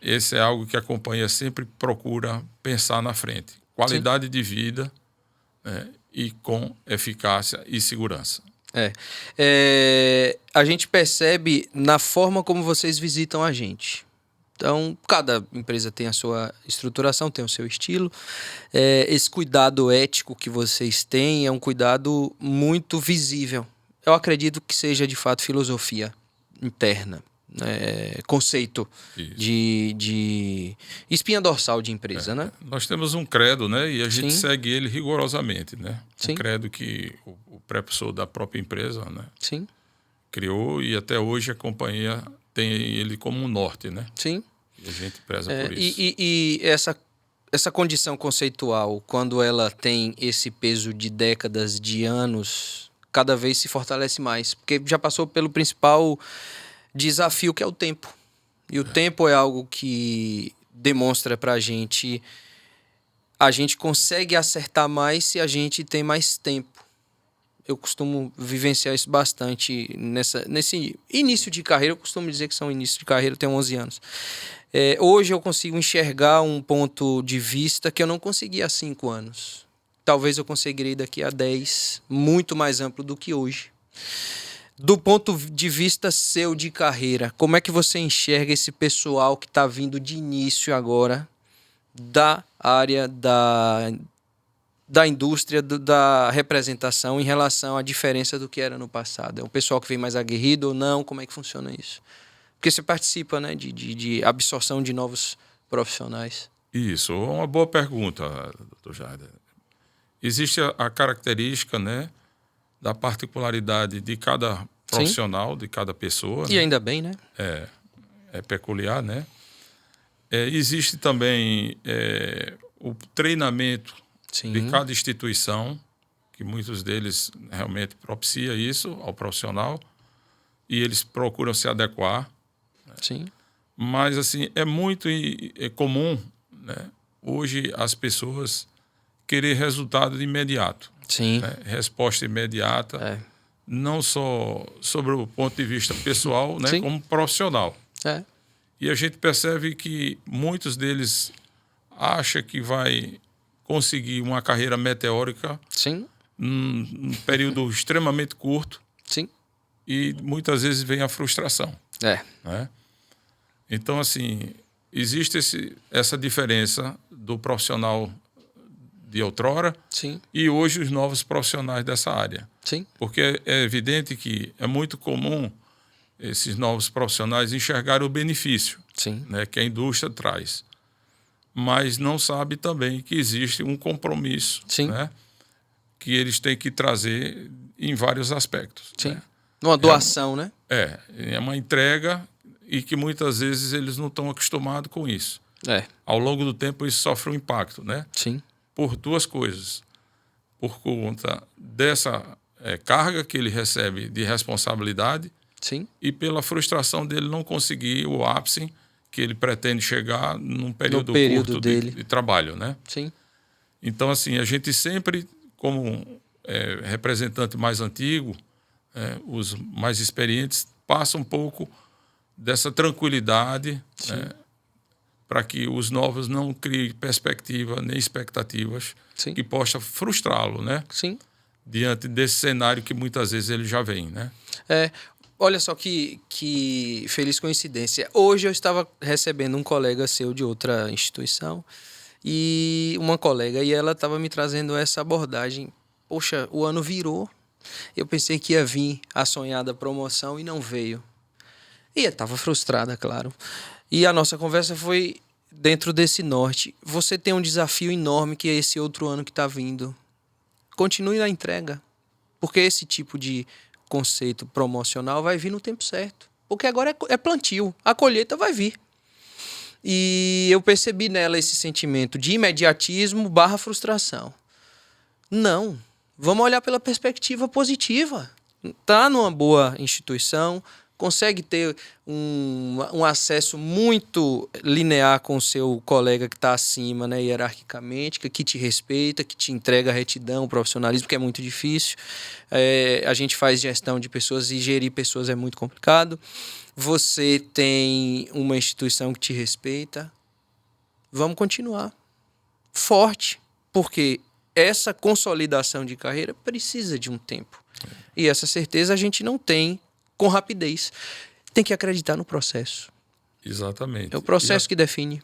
Speaker 2: esse é algo que a companhia sempre procura pensar na frente. Qualidade de vida e com eficácia e segurança.
Speaker 1: A gente percebe na forma como vocês visitam a gente. Então, cada empresa tem a sua estruturação, tem o seu estilo. Esse cuidado ético que vocês têm é um cuidado muito visível. Eu acredito que seja, de fato, filosofia interna, conceito de espinha dorsal de empresa, né?
Speaker 2: Nós temos um credo, né? E a gente segue ele rigorosamente, né? Um credo que o precursor da própria empresa, né? Criou, e até hoje a companhia tem ele como um norte, né?
Speaker 1: Sim.
Speaker 2: E a gente preza por isso.
Speaker 1: E essa condição conceitual, quando ela tem esse peso de décadas, de anos, cada vez se fortalece mais. Porque já passou pelo principal desafio, que é o tempo. E o tempo é algo que demonstra pra gente... A gente consegue acertar mais se a gente tem mais tempo. Eu costumo vivenciar isso bastante nesse início de carreira. Eu costumo dizer que são início de carreira, eu tenho 11 anos. Hoje eu consigo enxergar um ponto de vista que eu não conseguia há 5 anos. Talvez eu conseguirei daqui a 10, muito mais amplo do que hoje. Do ponto de vista seu de carreira, como é que você enxerga esse pessoal que está vindo de início agora da área da indústria, da representação, em relação à diferença do que era no passado? É um pessoal que vem mais aguerrido ou não? Como é que funciona isso? Porque você participa, né, de absorção de novos profissionais.
Speaker 2: Isso, uma boa pergunta, doutor Jader. Existe a característica, né, da particularidade de cada profissional, de cada pessoa.
Speaker 1: E ainda bem, né?
Speaker 2: É peculiar, né? Existe também o treinamento de cada instituição, que muitos deles realmente propicia isso ao profissional, e eles procuram se adequar.
Speaker 1: Sim.
Speaker 2: Mas, assim, é muito comum, né, hoje as pessoas querer resultado de imediato.
Speaker 1: Sim.
Speaker 2: Né? Resposta imediata, não só sobre o ponto de vista pessoal, né, como profissional. E a gente percebe que muitos deles acham que vai conseguir uma carreira meteórica num período extremamente curto. E muitas vezes vem a frustração. Né? Então, assim, existe essa diferença do profissional de outrora e hoje os novos profissionais dessa área. Porque é evidente que é muito comum esses novos profissionais enxergarem o benefício, né, que a indústria traz. Mas não sabe também que existe um compromisso, né, que eles têm que trazer em vários aspectos. Né?
Speaker 1: Uma doação, né?
Speaker 2: É uma entrega e que muitas vezes eles não estão acostumados com isso. Ao longo do tempo isso sofre um impacto, né? Por duas coisas. Por conta dessa carga que ele recebe de responsabilidade e pela frustração dele não conseguir o ápice que ele pretende chegar num período curto de trabalho, né? Então, assim, a gente sempre, como representante mais antigo, os mais experientes, passa um pouco dessa tranquilidade, né, para que os novos não criem perspectiva nem expectativas que possam frustrá-lo, né? Diante desse cenário que muitas vezes ele já vem, né?
Speaker 1: Olha só que feliz coincidência. Hoje eu estava recebendo um colega seu de outra instituição e ela estava me trazendo essa abordagem. Poxa, o ano virou Eu pensei que ia vir a sonhada promoção e não veio. E eu estava frustrada, claro. E a nossa conversa foi dentro desse norte. Você tem um desafio enorme que é esse outro ano que está vindo. Continue na entrega. Porque esse tipo de conceito promocional vai vir no tempo certo. Porque agora é plantio. A colheita vai vir. E eu percebi nela esse sentimento de imediatismo / frustração. Não. Vamos olhar pela perspectiva positiva. Está numa boa instituição, consegue ter um acesso muito linear com o seu colega que está acima, né, hierarquicamente, que te respeita, que te entrega retidão, profissionalismo, que é muito difícil. A gente faz gestão de pessoas e gerir pessoas é muito complicado. Você tem uma instituição que te respeita. Vamos continuar forte, porque essa consolidação de carreira precisa de um tempo. E essa certeza a gente não tem com rapidez. Tem que acreditar no processo.
Speaker 2: Exatamente.
Speaker 1: É o processo que define.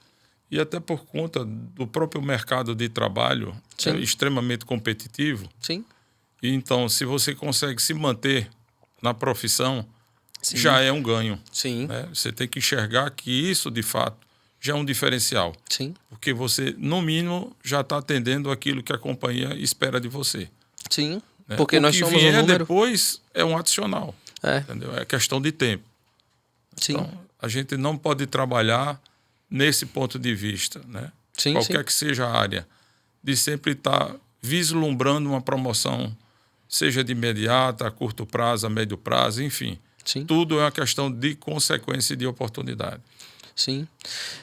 Speaker 2: E até por conta do próprio mercado de trabalho, é extremamente competitivo.
Speaker 1: Sim.
Speaker 2: E então, se você consegue se manter na profissão,
Speaker 1: Sim.
Speaker 2: já é um ganho.
Speaker 1: Sim.
Speaker 2: Né? Você tem que enxergar que isso, de fato, já é um diferencial.
Speaker 1: Sim.
Speaker 2: Porque você, no mínimo, já está atendendo aquilo que a companhia espera de você.
Speaker 1: Sim.
Speaker 2: Né?
Speaker 1: Porque nós somos um número.
Speaker 2: Depois é um adicional. Entendeu? É questão de tempo.
Speaker 1: Sim.
Speaker 2: Então, a gente não pode trabalhar nesse ponto de vista. Né?
Speaker 1: Sim,
Speaker 2: qualquer que seja a área, de sempre estar vislumbrando uma promoção, seja de imediata, a curto prazo, a médio prazo, enfim.
Speaker 1: Sim.
Speaker 2: Tudo é uma questão de consequência e de oportunidade.
Speaker 1: Sim.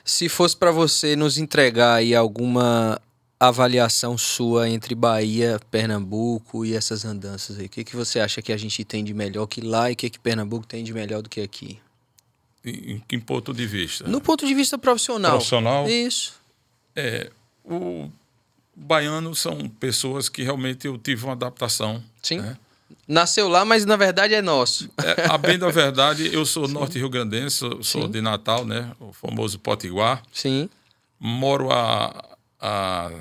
Speaker 1: Se fosse para você nos entregar aí alguma avaliação sua entre Bahia, Pernambuco e essas andanças aí, o que você acha que a gente tem de melhor que lá e o que Pernambuco tem de melhor do que aqui?
Speaker 2: Em que ponto de vista?
Speaker 1: No ponto de vista profissional.
Speaker 2: Profissional?
Speaker 1: Isso.
Speaker 2: O baiano são pessoas que realmente eu tive uma adaptação.
Speaker 1: Sim.
Speaker 2: Né?
Speaker 1: Nasceu lá, mas na verdade é nosso.
Speaker 2: A bem da verdade, eu sou norte-rio-grandense, sou de Natal, né? O famoso Potiguar.
Speaker 1: Sim.
Speaker 2: Moro há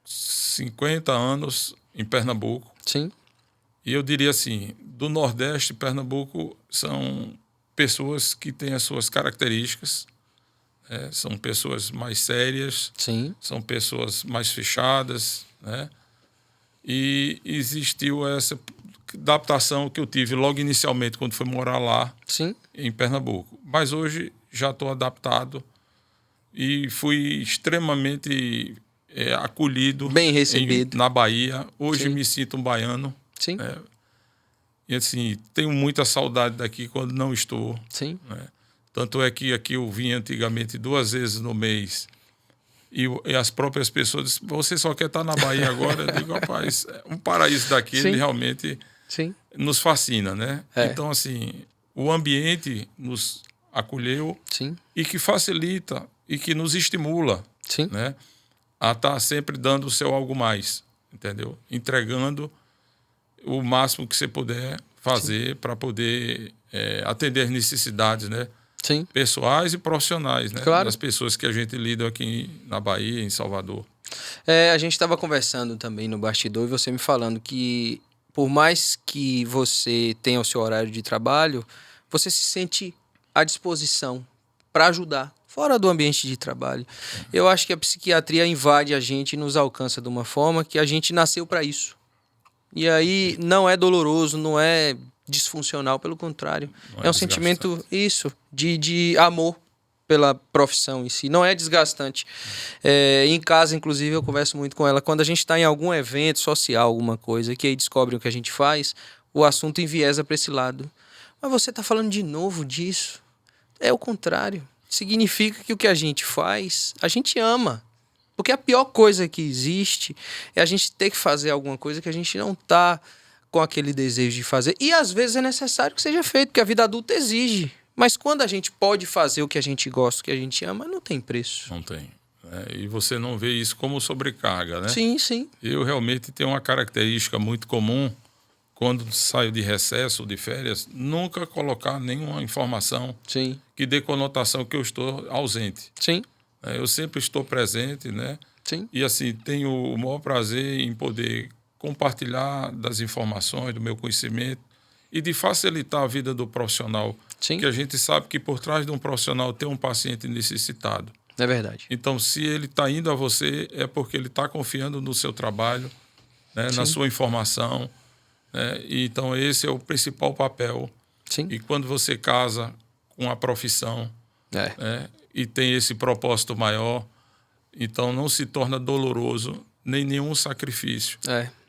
Speaker 2: 50 anos em Pernambuco.
Speaker 1: Sim.
Speaker 2: E eu diria assim, do Nordeste, Pernambuco são pessoas que têm as suas características. São pessoas mais sérias.
Speaker 1: Sim.
Speaker 2: São pessoas mais fechadas, né? E existiu essa adaptação que eu tive logo inicialmente quando fui morar lá.
Speaker 1: Sim.
Speaker 2: Em Pernambuco. Mas hoje já estou adaptado e fui extremamente acolhido.
Speaker 1: Bem recebido.
Speaker 2: Na Bahia. Hoje
Speaker 1: Sim.
Speaker 2: me sinto um baiano.
Speaker 1: Sim.
Speaker 2: E assim, tenho muita saudade daqui quando não estou.
Speaker 1: Sim.
Speaker 2: Né? Tanto é que aqui eu vinha antigamente 2 vezes no mês. E as próprias pessoas dizem, você só quer estar na Bahia agora? Eu digo, rapaz, um paraíso daqui, ele realmente nos fascina, né? Então, assim, o ambiente nos acolheu e que facilita e que nos estimula, né? A estar sempre dando o seu algo mais, entendeu? Entregando o máximo que você puder fazer para poder atender as necessidades, né?
Speaker 1: Sim.
Speaker 2: Pessoais e profissionais, né?
Speaker 1: Claro.
Speaker 2: Das pessoas que a gente lida aqui na Bahia, em Salvador.
Speaker 1: A gente estava conversando também no bastidor e você me falando que por mais que você tenha o seu horário de trabalho, você se sente à disposição para ajudar, fora do ambiente de trabalho. Eu acho que a psiquiatria invade a gente e nos alcança de uma forma que a gente nasceu para isso. E aí não é doloroso, não é disfuncional, pelo contrário. É um sentimento, de amor pela profissão em si. Não é desgastante. Em casa, inclusive, eu converso muito com ela. Quando a gente está em algum evento social, alguma coisa, que aí descobrem o que a gente faz, o assunto enviesa para esse lado. Mas você está falando de novo disso? É o contrário. Significa que o que a gente faz, a gente ama. Porque a pior coisa que existe é a gente ter que fazer alguma coisa que a gente não está com aquele desejo de fazer. E às vezes é necessário que seja feito, porque a vida adulta exige. Mas quando a gente pode fazer o que a gente gosta, o que a gente ama, não tem preço.
Speaker 2: Não tem. E você não vê isso como sobrecarga, né?
Speaker 1: Sim, sim.
Speaker 2: Eu realmente tenho uma característica muito comum, quando saio de recesso, de férias, nunca colocar nenhuma informação que dê conotação que eu estou ausente.
Speaker 1: Sim.
Speaker 2: Eu sempre estou presente, né?
Speaker 1: Sim.
Speaker 2: E assim, tenho o maior prazer em poder compartilhar das informações, do meu conhecimento e de facilitar a vida do profissional.
Speaker 1: Sim.
Speaker 2: Que a gente sabe que por trás de um profissional tem um paciente necessitado.
Speaker 1: É verdade.
Speaker 2: Então, se ele está indo a você, é porque ele está confiando no seu trabalho, né, na sua informação. Né? E, então, esse é o principal papel.
Speaker 1: Sim.
Speaker 2: E quando você casa com a profissão né, e tem esse propósito maior, então não se torna doloroso nem nenhum sacrifício.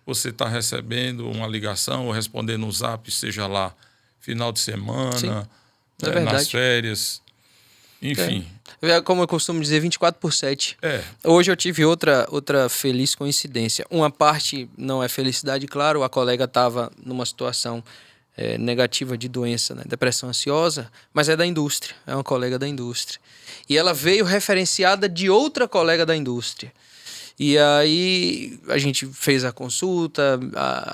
Speaker 2: Você está recebendo uma ligação ou respondendo um zap, seja lá final de semana, nas férias, enfim.
Speaker 1: Como eu costumo dizer, 24/7. Hoje eu tive outra feliz coincidência. Uma parte não é felicidade, claro, a colega estava numa situação negativa de doença, né? Depressão ansiosa, mas é da indústria, é uma colega da indústria. E ela veio referenciada de outra colega da indústria. E aí a gente fez a consulta,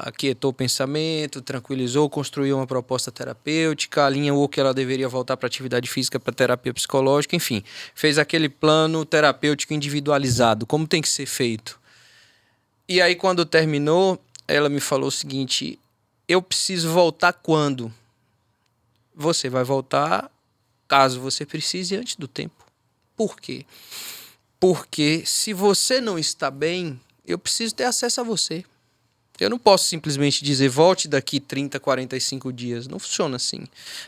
Speaker 1: aquietou o pensamento, tranquilizou, construiu uma proposta terapêutica, alinhou que ela deveria voltar para atividade física, para terapia psicológica, enfim. Fez aquele plano terapêutico individualizado, como tem que ser feito. E aí quando terminou, ela me falou o seguinte: eu preciso voltar quando? Você vai voltar caso você precise antes do tempo. Por quê? Porque se você não está bem, eu preciso ter acesso a você. Eu não posso simplesmente dizer, volte daqui 30, 45 dias. Não funciona assim.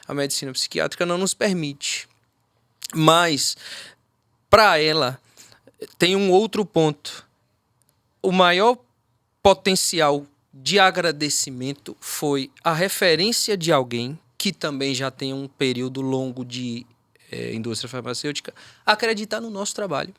Speaker 1: A medicina psiquiátrica não nos permite. Mas, para ela, tem um outro ponto. O maior potencial de agradecimento foi a referência de alguém que também já tem um período longo de indústria farmacêutica acreditar no nosso trabalho.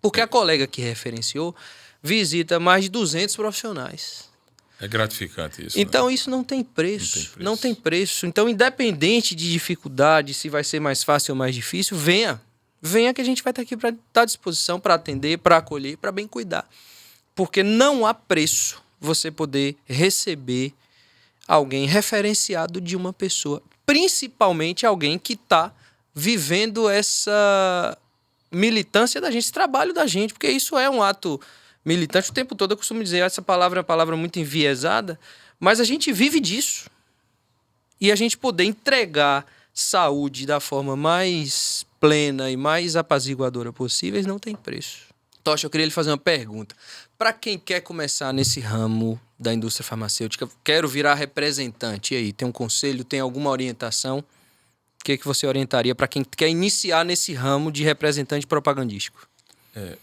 Speaker 1: Porque a colega que referenciou visita mais de 200 profissionais.
Speaker 2: É gratificante isso.
Speaker 1: Então, isso não tem preço. Não tem preço. Então, independente de dificuldade, se vai ser mais fácil ou mais difícil, venha. Venha que a gente vai estar aqui para estar à disposição, para atender, para acolher, para bem cuidar. Porque não há preço você poder receber alguém referenciado de uma pessoa. Principalmente alguém que está vivendo essa militância da gente, esse trabalho da gente, porque isso é um ato militante o tempo todo. Eu costumo dizer, essa palavra é uma palavra muito enviesada, mas a gente vive disso. E a gente poder entregar saúde da forma mais plena e mais apaziguadora possível não tem preço. Tocha, eu queria lhe fazer uma pergunta. Para quem quer começar nesse ramo da indústria farmacêutica, quero virar representante, e aí, tem um conselho, tem alguma orientação? O que você orientaria para quem quer iniciar nesse ramo de representante propagandístico?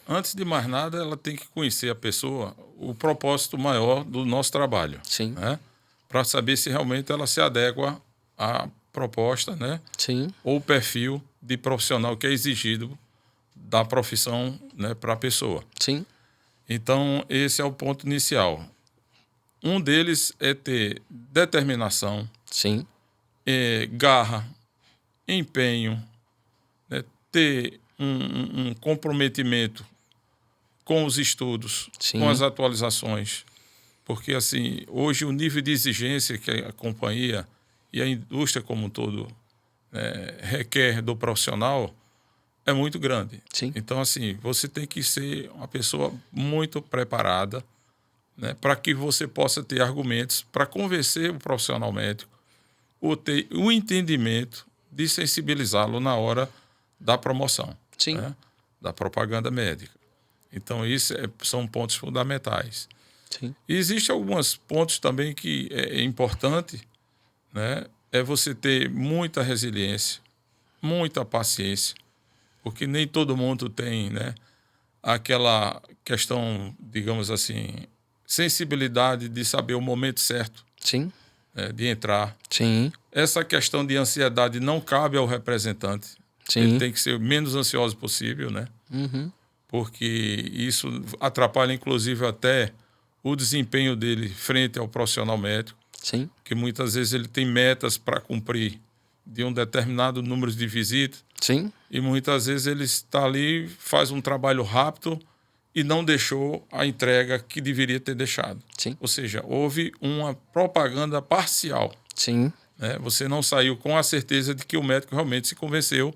Speaker 2: Antes de mais nada, ela tem que conhecer a pessoa, o propósito maior do nosso trabalho.
Speaker 1: Sim.
Speaker 2: Né? Para saber se realmente ela se adequa à proposta, né?
Speaker 1: Sim.
Speaker 2: Ou o perfil de profissional que é exigido da profissão, né, para a pessoa.
Speaker 1: Sim.
Speaker 2: Então, esse é o ponto inicial. Um deles é ter determinação,
Speaker 1: sim,
Speaker 2: garra, empenho, né, ter um comprometimento com os estudos,
Speaker 1: sim,
Speaker 2: com as atualizações. Porque, assim, hoje o nível de exigência que a companhia e a indústria como um todo requer do profissional é muito grande.
Speaker 1: Sim.
Speaker 2: Então, assim, você tem que ser uma pessoa muito preparada, né, para que você possa ter argumentos para convencer o profissional médico ou ter um entendimento de sensibilizá-lo na hora da promoção,
Speaker 1: sim,
Speaker 2: né, da propaganda médica. Então, isso são pontos fundamentais.
Speaker 1: Sim.
Speaker 2: E existem alguns pontos também que é importante, né, é você ter muita resiliência, muita paciência, porque nem todo mundo tem, né, aquela questão, digamos assim, sensibilidade de saber o momento certo,
Speaker 1: sim,
Speaker 2: de entrar.
Speaker 1: Sim.
Speaker 2: Essa questão de ansiedade não cabe ao representante.
Speaker 1: Sim.
Speaker 2: Ele tem que ser o menos ansioso possível, né?
Speaker 1: Uhum.
Speaker 2: Porque isso atrapalha, inclusive, até o desempenho dele frente ao profissional médico.
Speaker 1: Sim.
Speaker 2: Que muitas vezes ele tem metas para cumprir de um determinado número de visitas.
Speaker 1: Sim.
Speaker 2: E muitas vezes ele está ali, faz um trabalho rápido e não deixou a entrega que deveria ter deixado.
Speaker 1: Sim.
Speaker 2: Ou seja, houve uma propaganda parcial.
Speaker 1: Sim.
Speaker 2: Né? Você não saiu com a certeza de que o médico realmente se convenceu,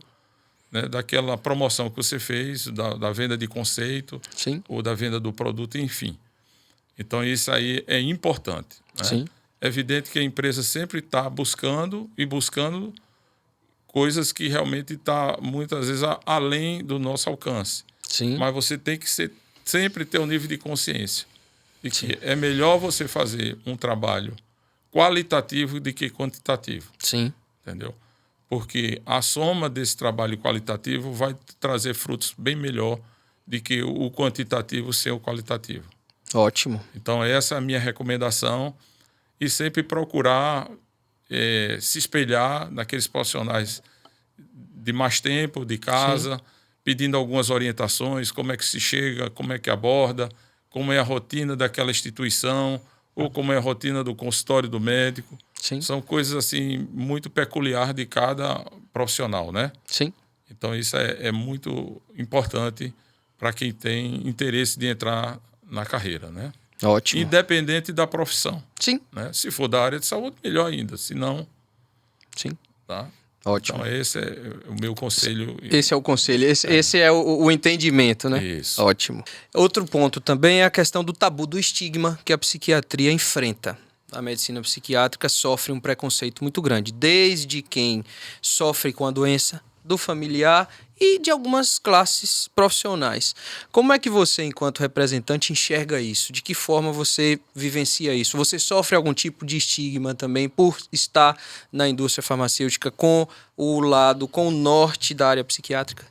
Speaker 2: né, daquela promoção que você fez, da venda de conceito,
Speaker 1: sim,
Speaker 2: ou da venda do produto, enfim. Então, isso aí é importante. Né?
Speaker 1: Sim.
Speaker 2: É evidente que a empresa sempre está buscando coisas que realmente estão, muitas vezes, além do nosso alcance.
Speaker 1: Sim.
Speaker 2: Mas você tem que sempre ter um nível de consciência de que é melhor você fazer um trabalho qualitativo do que quantitativo.
Speaker 1: Sim.
Speaker 2: Entendeu? Porque a soma desse trabalho qualitativo vai trazer frutos bem melhor do que o quantitativo sem o qualitativo.
Speaker 1: Ótimo.
Speaker 2: Então, essa é a minha recomendação e sempre procurar se espelhar naqueles profissionais de mais tempo, de casa, pedindo algumas orientações, como é que se chega, como é que aborda, como é a rotina daquela instituição ou como é a rotina do consultório do médico.
Speaker 1: Sim.
Speaker 2: São coisas assim muito peculiares de cada profissional, né?
Speaker 1: Sim.
Speaker 2: Então isso é muito importante para quem tem interesse de entrar na carreira, né?
Speaker 1: Ótimo.
Speaker 2: Independente da profissão.
Speaker 1: Sim.
Speaker 2: Né? Se for da área de saúde, melhor ainda. Se não,
Speaker 1: sim.
Speaker 2: Tá?
Speaker 1: Ótimo.
Speaker 2: Então esse é o meu conselho.
Speaker 1: Esse é o conselho, esse é o entendimento, né?
Speaker 2: Isso.
Speaker 1: Ótimo. Outro ponto também é a questão do tabu do estigma que a psiquiatria enfrenta. A medicina psiquiátrica sofre um preconceito muito grande, desde quem sofre com a doença, do familiar e de algumas classes profissionais. Como é que você, enquanto representante, enxerga isso? De que forma você vivencia isso? Você sofre algum tipo de estigma também por estar na indústria farmacêutica com o norte da área psiquiátrica?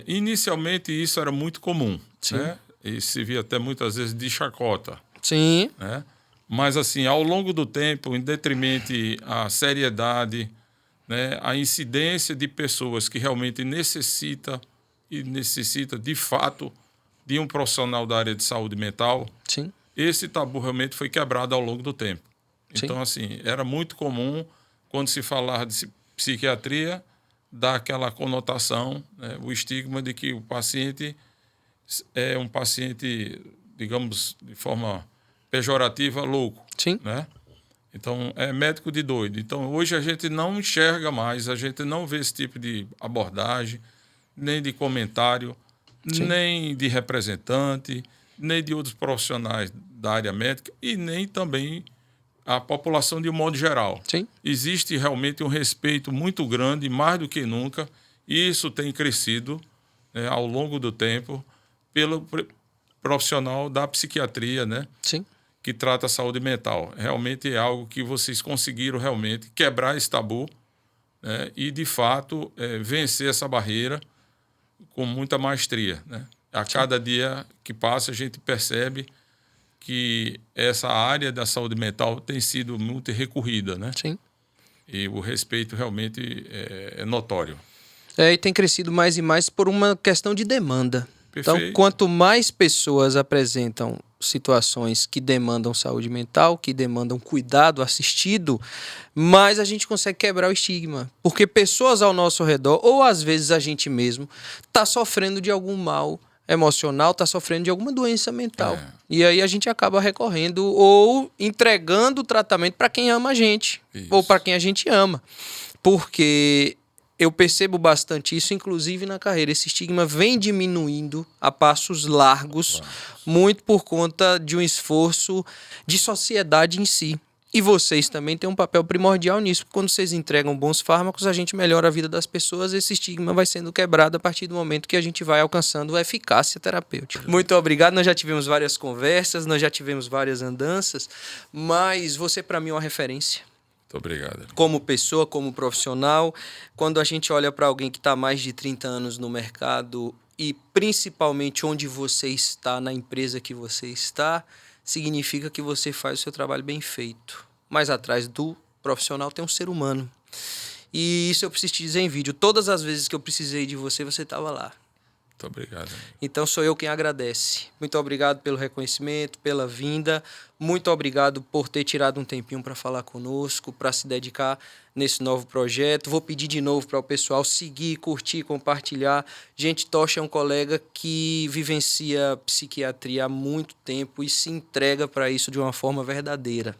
Speaker 2: Inicialmente isso era muito comum,
Speaker 1: Sim.
Speaker 2: né? E se via até muitas vezes de chacota.
Speaker 1: Sim.
Speaker 2: Né? Mas assim, ao longo do tempo, em detrimento à seriedade, né, a incidência de pessoas que realmente necessita de fato de um profissional da área de saúde mental,
Speaker 1: Sim.
Speaker 2: esse tabu realmente foi quebrado ao longo do tempo. Então,
Speaker 1: Sim.
Speaker 2: assim, era muito comum, quando se falava de psiquiatria, dar aquela conotação, né, o estigma de que o paciente é um paciente, digamos, de forma pejorativa, louco.
Speaker 1: Sim.
Speaker 2: Né? Então, é médico de doido. Então, hoje a gente não enxerga mais, a gente não vê esse tipo de abordagem, nem de comentário,
Speaker 1: Sim.
Speaker 2: nem de representante, nem de outros profissionais da área médica e nem também a população de um modo geral.
Speaker 1: Sim.
Speaker 2: Existe realmente um respeito muito grande, mais do que nunca, e isso tem crescido ao longo do tempo pelo profissional da psiquiatria, né?
Speaker 1: Sim.
Speaker 2: Que trata a saúde mental. Realmente é algo que vocês conseguiram realmente quebrar esse tabu, né? E, de fato, vencer essa barreira com muita maestria. Né? A cada dia que passa, a gente percebe que essa área da saúde mental tem sido muito recorrida. Né?
Speaker 1: Sim.
Speaker 2: E o respeito realmente é notório.
Speaker 1: E tem crescido mais e mais por uma questão de demanda.
Speaker 2: Perfeito.
Speaker 1: Então, quanto mais pessoas apresentam situações que demandam saúde mental, que demandam cuidado assistido, mais a gente consegue quebrar o estigma. Porque pessoas ao nosso redor, ou às vezes a gente mesmo, está sofrendo de algum mal emocional, está sofrendo de alguma doença mental. E aí a gente acaba recorrendo ou entregando o tratamento para quem ama a gente. Isso. Ou para quem a gente ama. Porque eu percebo bastante isso, inclusive na carreira. Esse estigma vem diminuindo a passos largos, muito por conta de um esforço de sociedade em si. E vocês também têm um papel primordial nisso, porque quando vocês entregam bons fármacos, a gente melhora a vida das pessoas, esse estigma vai sendo quebrado a partir do momento que a gente vai alcançando a eficácia terapêutica. Muito obrigado, nós já tivemos várias conversas, nós já tivemos várias andanças, mas você para mim é uma referência.
Speaker 2: Muito obrigado.
Speaker 1: Como pessoa, como profissional, quando a gente olha para alguém que está há mais de 30 anos no mercado e principalmente onde você está, na empresa que você está, significa que você faz o seu trabalho bem feito. Mas atrás do profissional tem um ser humano. E isso eu preciso te dizer em vídeo. Todas as vezes que eu precisei de você, você estava lá.
Speaker 2: Muito obrigado.
Speaker 1: Então sou eu quem agradece. Muito obrigado pelo reconhecimento, pela vinda. Muito obrigado por ter tirado um tempinho para falar conosco, para se dedicar nesse novo projeto. Vou pedir de novo para o pessoal seguir, curtir, compartilhar. Gente, Tocha é um colega que vivencia psiquiatria há muito tempo e se entrega para isso de uma forma verdadeira.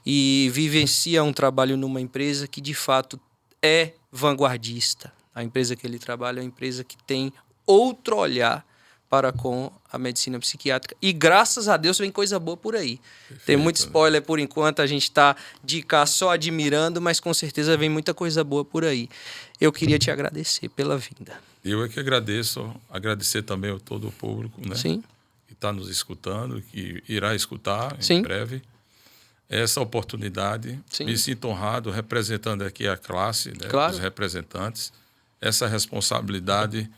Speaker 1: E vivencia um trabalho numa empresa que, de fato, é vanguardista. A empresa que ele trabalha é uma empresa que tem outro olhar para com a medicina psiquiátrica. E graças a Deus vem coisa boa por aí. Perfeito. Tem muito spoiler por enquanto, a gente está de cá só admirando, mas com certeza vem muita coisa boa por aí. Eu queria te agradecer pela vinda.
Speaker 2: Eu é que agradecer também a todo o público, né?
Speaker 1: Sim.
Speaker 2: Que está nos escutando, que irá escutar
Speaker 1: Sim.
Speaker 2: em breve. Essa oportunidade,
Speaker 1: Sim.
Speaker 2: Me sinto honrado representando aqui a classe, né?
Speaker 1: Claro.
Speaker 2: Os representantes. Essa responsabilidade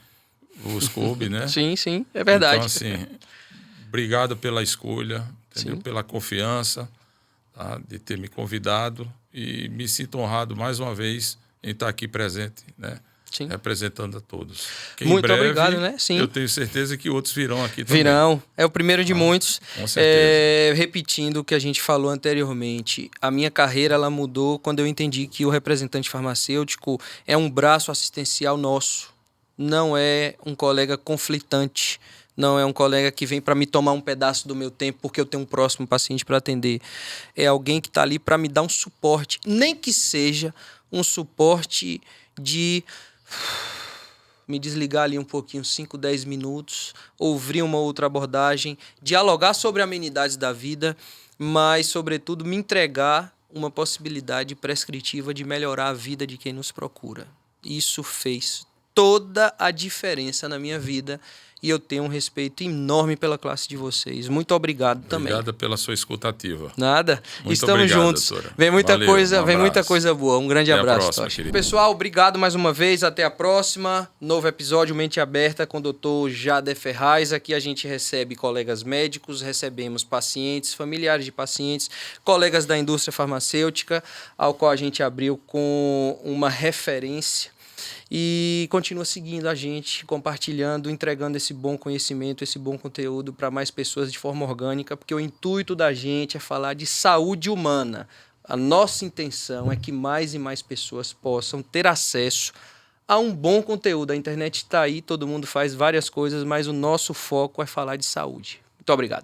Speaker 2: vos coube, né?
Speaker 1: Sim, é verdade.
Speaker 2: Então, assim, obrigado pela escolha, entendeu? Pela confiança, tá? De ter me convidado, e me sinto honrado mais uma vez em estar aqui presente, né? Sim. Representando a todos.
Speaker 1: Muito obrigado, né?
Speaker 2: Sim. Eu tenho certeza que outros virão aqui também.
Speaker 1: Virão. É o primeiro de muitos.
Speaker 2: Com certeza.
Speaker 1: Repetindo o que a gente falou anteriormente, a minha carreira ela mudou quando eu entendi que o representante farmacêutico é um braço assistencial nosso. Não é um colega conflitante. Não é um colega que vem para me tomar um pedaço do meu tempo porque eu tenho um próximo paciente para atender. É alguém que está ali para me dar um suporte. Nem que seja um suporte de me desligar ali um pouquinho, 5, 10 minutos, ouvir uma outra abordagem, dialogar sobre amenidades da vida, mas, sobretudo, me entregar uma possibilidade prescritiva de melhorar a vida de quem nos procura. Isso fez toda a diferença na minha vida e eu tenho um respeito enorme pela classe de vocês. Muito obrigado também.
Speaker 2: Obrigada pela sua escutativa.
Speaker 1: Nada.
Speaker 2: Muito
Speaker 1: Estamos
Speaker 2: obrigado,
Speaker 1: juntos.
Speaker 2: Doutora.
Speaker 1: Vem muita
Speaker 2: Valeu,
Speaker 1: coisa,
Speaker 2: um
Speaker 1: vem muita
Speaker 2: abraço.
Speaker 1: coisa boa. Um grande
Speaker 2: Até
Speaker 1: abraço,
Speaker 2: a próxima,
Speaker 1: Totti.
Speaker 2: querido.
Speaker 1: Pessoal, obrigado mais uma vez. Até a próxima. Novo episódio Mente Aberta com o Dr. Jader Ferraz. Aqui a gente recebe colegas médicos, recebemos pacientes, familiares de pacientes, colegas da indústria farmacêutica, ao qual a gente abriu com uma referência. E continua seguindo a gente, compartilhando, entregando esse bom conhecimento, esse bom conteúdo para mais pessoas de forma orgânica, porque o intuito da gente é falar de saúde humana. A nossa intenção é que mais e mais pessoas possam ter acesso a um bom conteúdo. A internet está aí, todo mundo faz várias coisas, mas o nosso foco é falar de saúde. Muito obrigado.